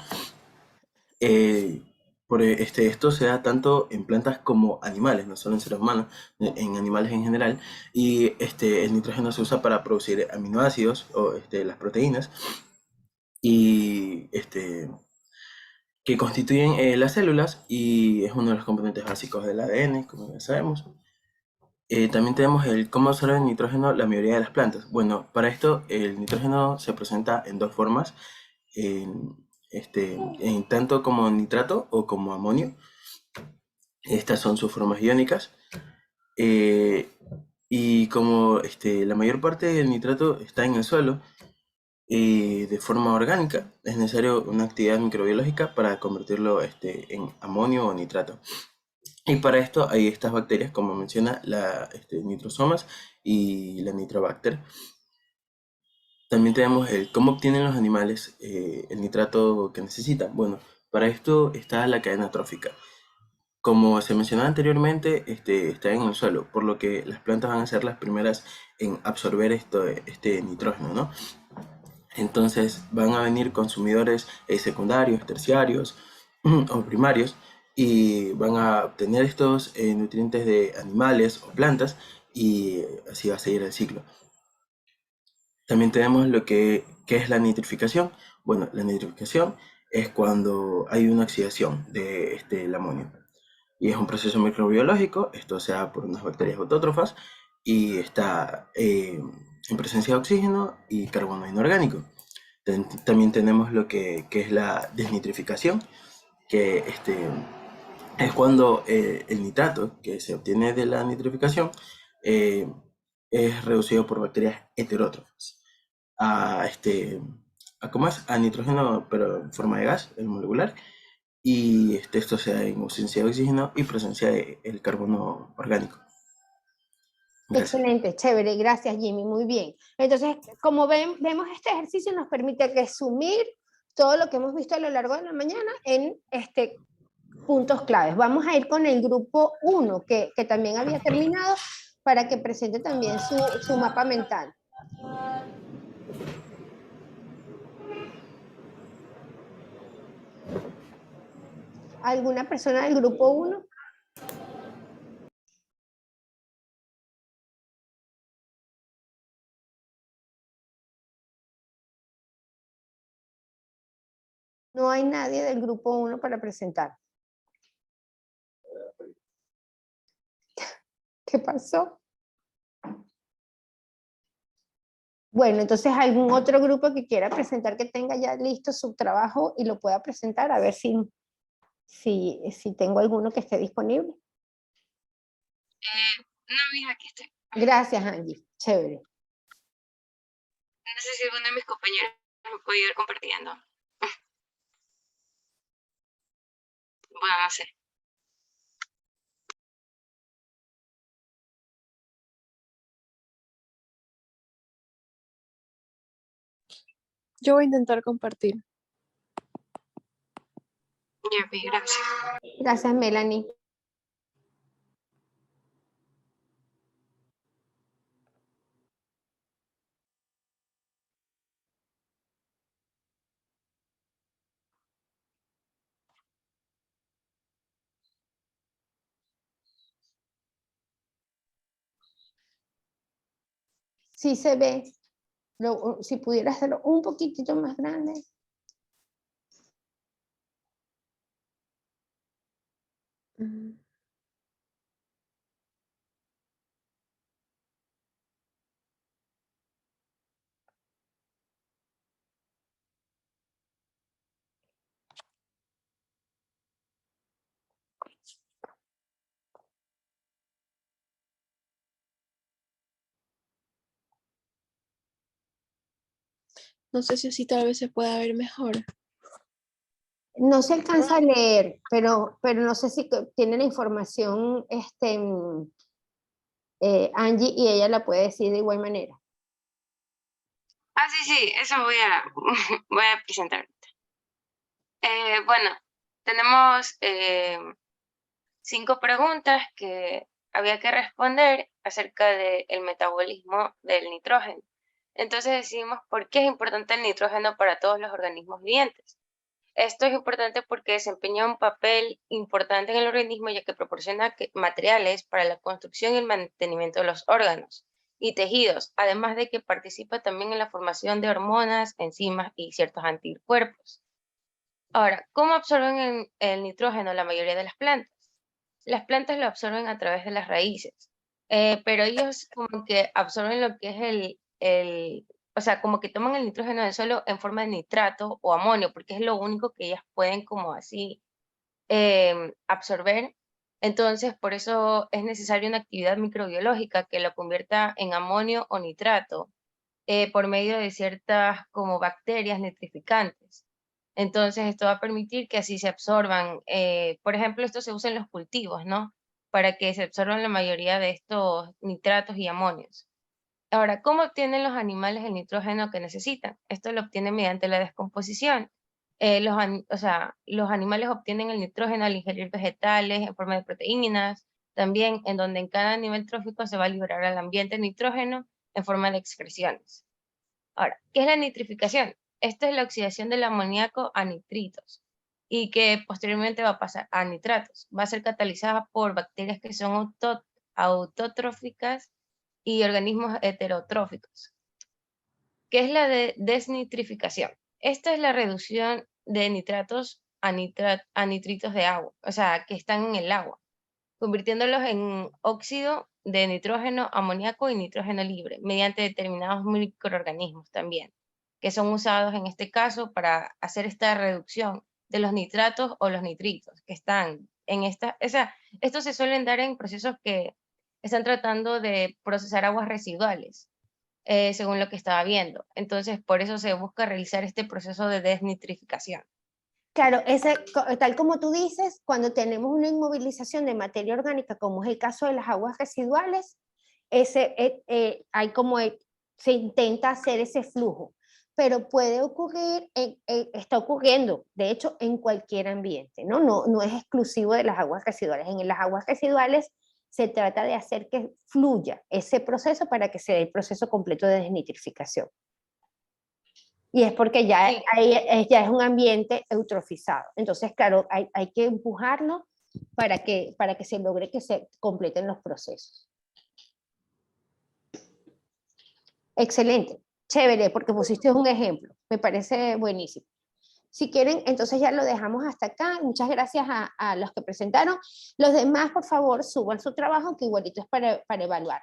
Esto se da tanto en plantas como animales, no solo en seres humanos, en animales en general, y el nitrógeno se usa para producir aminoácidos o las proteínas, y que constituyen las células, y es uno de los componentes básicos del ADN, como ya sabemos. También tenemos cómo absorbe el nitrógeno la mayoría de las plantas. Bueno, para esto el nitrógeno se presenta en dos formas, en tanto como nitrato o como amonio. Estas son sus formas iónicas. Y como la mayor parte del nitrato está en el suelo, de forma orgánica, es necesario una actividad microbiológica para convertirlo en amonio o nitrato. Y para esto hay estas bacterias, como menciona, la nitrosomas y la nitrobacter. También tenemos cómo obtienen los animales el nitrato que necesitan. Bueno, para esto está la cadena trófica. Como se mencionaba anteriormente, está en el suelo, por lo que las plantas van a ser las primeras en absorber este nitrógeno, ¿no? Entonces van a venir consumidores secundarios, terciarios o primarios, y van a obtener estos nutrientes de animales o plantas, y así va a seguir el ciclo. También tenemos lo que es la nitrificación. Bueno, la nitrificación es cuando hay una oxidación de el amonio. Y es un proceso microbiológico, esto se da por unas bacterias autótrofas, y está en presencia de oxígeno y carbono inorgánico. También tenemos lo que es la desnitrificación, que es cuando el nitrato que se obtiene de la nitrificación eh, es reducido por bacterias heterótrofas a, ¿cómo es? A nitrógeno, pero en forma de gas, el molecular, y esto se da en ausencia de oxígeno y presencia del carbono orgánico. Gracias. Excelente, chévere, gracias Jimmy, muy bien. Entonces, como vemos, este ejercicio nos permite resumir todo lo que hemos visto a lo largo de la mañana en puntos claves. Vamos a ir con el grupo 1, que también había terminado, para que presente también su mapa mental. ¿Alguna persona del grupo 1? No hay nadie del grupo 1 para presentar. ¿Qué pasó? Bueno, entonces algún otro grupo que quiera presentar, que tenga ya listo su trabajo y lo pueda presentar, a ver si tengo alguno que esté disponible. No, mija, aquí estoy. Gracias, Angie. Chévere. No sé si alguno de mis compañeros me puede ir compartiendo. Bueno, no sé. Yo voy a intentar compartir. Ya, pues, gracias. Gracias, Melanie. Sí se ve. Si pudiera hacerlo un poquitito más grande. Mm. No sé si así tal vez se pueda ver mejor. No se alcanza a leer, pero no sé si tiene la información Angie y ella la puede decir de igual manera. Ah, sí, sí, eso voy a, voy a presentar. Bueno, tenemos 5 preguntas que había que responder acerca del metabolismo del nitrógeno. Entonces decidimos por qué es importante el nitrógeno para todos los organismos vivientes. Esto es importante porque desempeña un papel importante en el organismo, ya que proporciona materiales para la construcción y el mantenimiento de los órganos y tejidos, además de que participa también en la formación de hormonas, enzimas y ciertos anticuerpos. Ahora, ¿cómo absorben el nitrógeno la mayoría de las plantas? Las plantas lo absorben a través de las raíces, pero ellos como que absorben lo que es o sea, como que toman el nitrógeno del suelo en forma de nitrato o amonio, porque es lo único que ellas pueden como así absorber. Entonces, por eso es necesaria una actividad microbiológica que lo convierta en amonio o nitrato por medio de ciertas como bacterias nitrificantes. Entonces, esto va a permitir que así se absorban. Por ejemplo, esto se usa en los cultivos, ¿no? Para que se absorban la mayoría de estos nitratos y amonios. Ahora, ¿cómo obtienen los animales el nitrógeno que necesitan? Esto lo obtienen mediante la descomposición. O sea, los animales obtienen el nitrógeno al ingerir vegetales en forma de proteínas, también en donde en cada nivel trófico se va a liberar al ambiente nitrógeno en forma de excreciones. Ahora, ¿qué es la nitrificación? Esta es la oxidación del amoníaco a nitritos y que posteriormente va a pasar a nitratos. Va a ser catalizada por bacterias que son autótrofas y organismos heterotróficos. ¿Qué es la desnitrificación? Esta es la reducción de nitratos a nitritos de agua, o sea, que están en el agua, convirtiéndolos en óxido de nitrógeno, amoníaco y nitrógeno libre, mediante determinados microorganismos también, que son usados en este caso para hacer esta reducción de los nitratos o los nitritos que están en esta, o sea, estos se suelen dar en procesos que están tratando de procesar aguas residuales, según lo que estaba viendo. Entonces, por eso se busca realizar este proceso de desnitrificación. Claro, tal como tú dices, cuando tenemos una inmovilización de materia orgánica, como es el caso de las aguas residuales, hay como se intenta hacer ese flujo, pero puede ocurrir, está ocurriendo, de hecho, en cualquier ambiente, ¿no? No es exclusivo de las aguas residuales. En las aguas residuales se trata de hacer que fluya ese proceso para que se dé el proceso completo de desnitrificación. Y es porque ya, Sí. ya es un ambiente eutrofizado. Entonces, claro, hay que empujarlo para que se logre que se completen los procesos. Excelente, chévere, porque pusiste un ejemplo. Me parece buenísimo. Si quieren, entonces ya lo dejamos hasta acá. Muchas gracias a los que presentaron. Los demás, por favor, suban su trabajo, que igualito es para evaluar.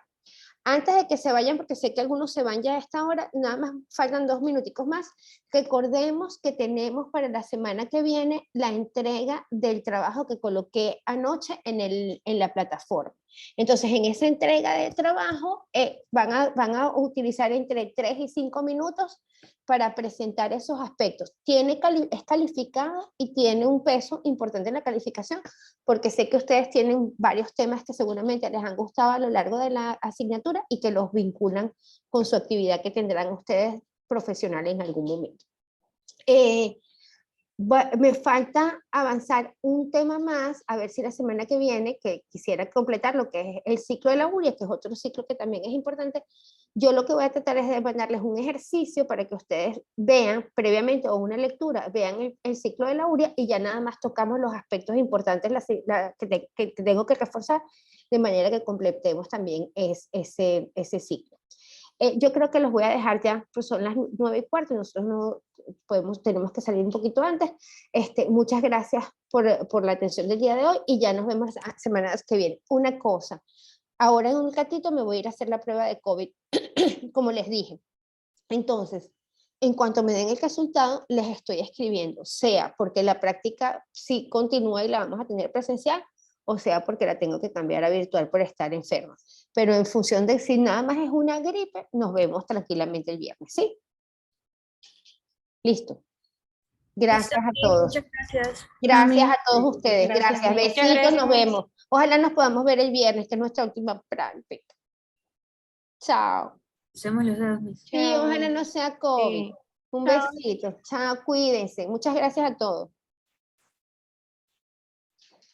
Antes de que se vayan, porque sé que algunos se van ya a esta hora, nada más faltan 2 minuticos más, recordemos que tenemos para la semana que viene la entrega del trabajo que coloqué anoche en la plataforma. Entonces, en esa entrega de trabajo van a utilizar entre 3 y 5 minutos para presentar esos aspectos. Es calificada y tiene un peso importante en la calificación, porque sé que ustedes tienen varios temas que seguramente les han gustado a lo largo de la asignatura y que los vinculan con su actividad que tendrán ustedes profesional en algún momento. Me falta avanzar un tema más, a ver si la semana que viene, que quisiera completar lo que es el ciclo de la URIA, que es otro ciclo que también es importante. Yo lo que voy a tratar es de mandarles un ejercicio para que ustedes vean previamente, o una lectura, vean el ciclo de la URIA y ya nada más tocamos los aspectos importantes que tengo que reforzar, de manera que completemos también ese ciclo. Yo creo que los voy a dejar ya, pues son las 9:15, nosotros no tenemos que salir un poquito antes. Muchas gracias por la atención del día de hoy y ya nos vemos las semanas que vienen. Una cosa, ahora en un ratito me voy a ir a hacer la prueba de COVID, como les dije. Entonces, en cuanto me den el resultado, les estoy escribiendo, sea porque la práctica sí continúa y la vamos a tener presencial, o sea porque la tengo que cambiar a virtual por estar enferma. Pero en función de si nada más es una gripe, nos vemos tranquilamente el viernes, ¿sí? Listo. Gracias a todos. Muchas gracias. Gracias a todos ustedes. Gracias. Gracias. Muchas Besitos, gracias. nos vemos. Ojalá nos podamos ver el viernes, que es nuestra última práctica. Chao. Hacemos los dedos, Miss. Sí, ojalá no sea COVID. Sí. Un Chao. besito. Chao, cuídense. Muchas gracias a todos.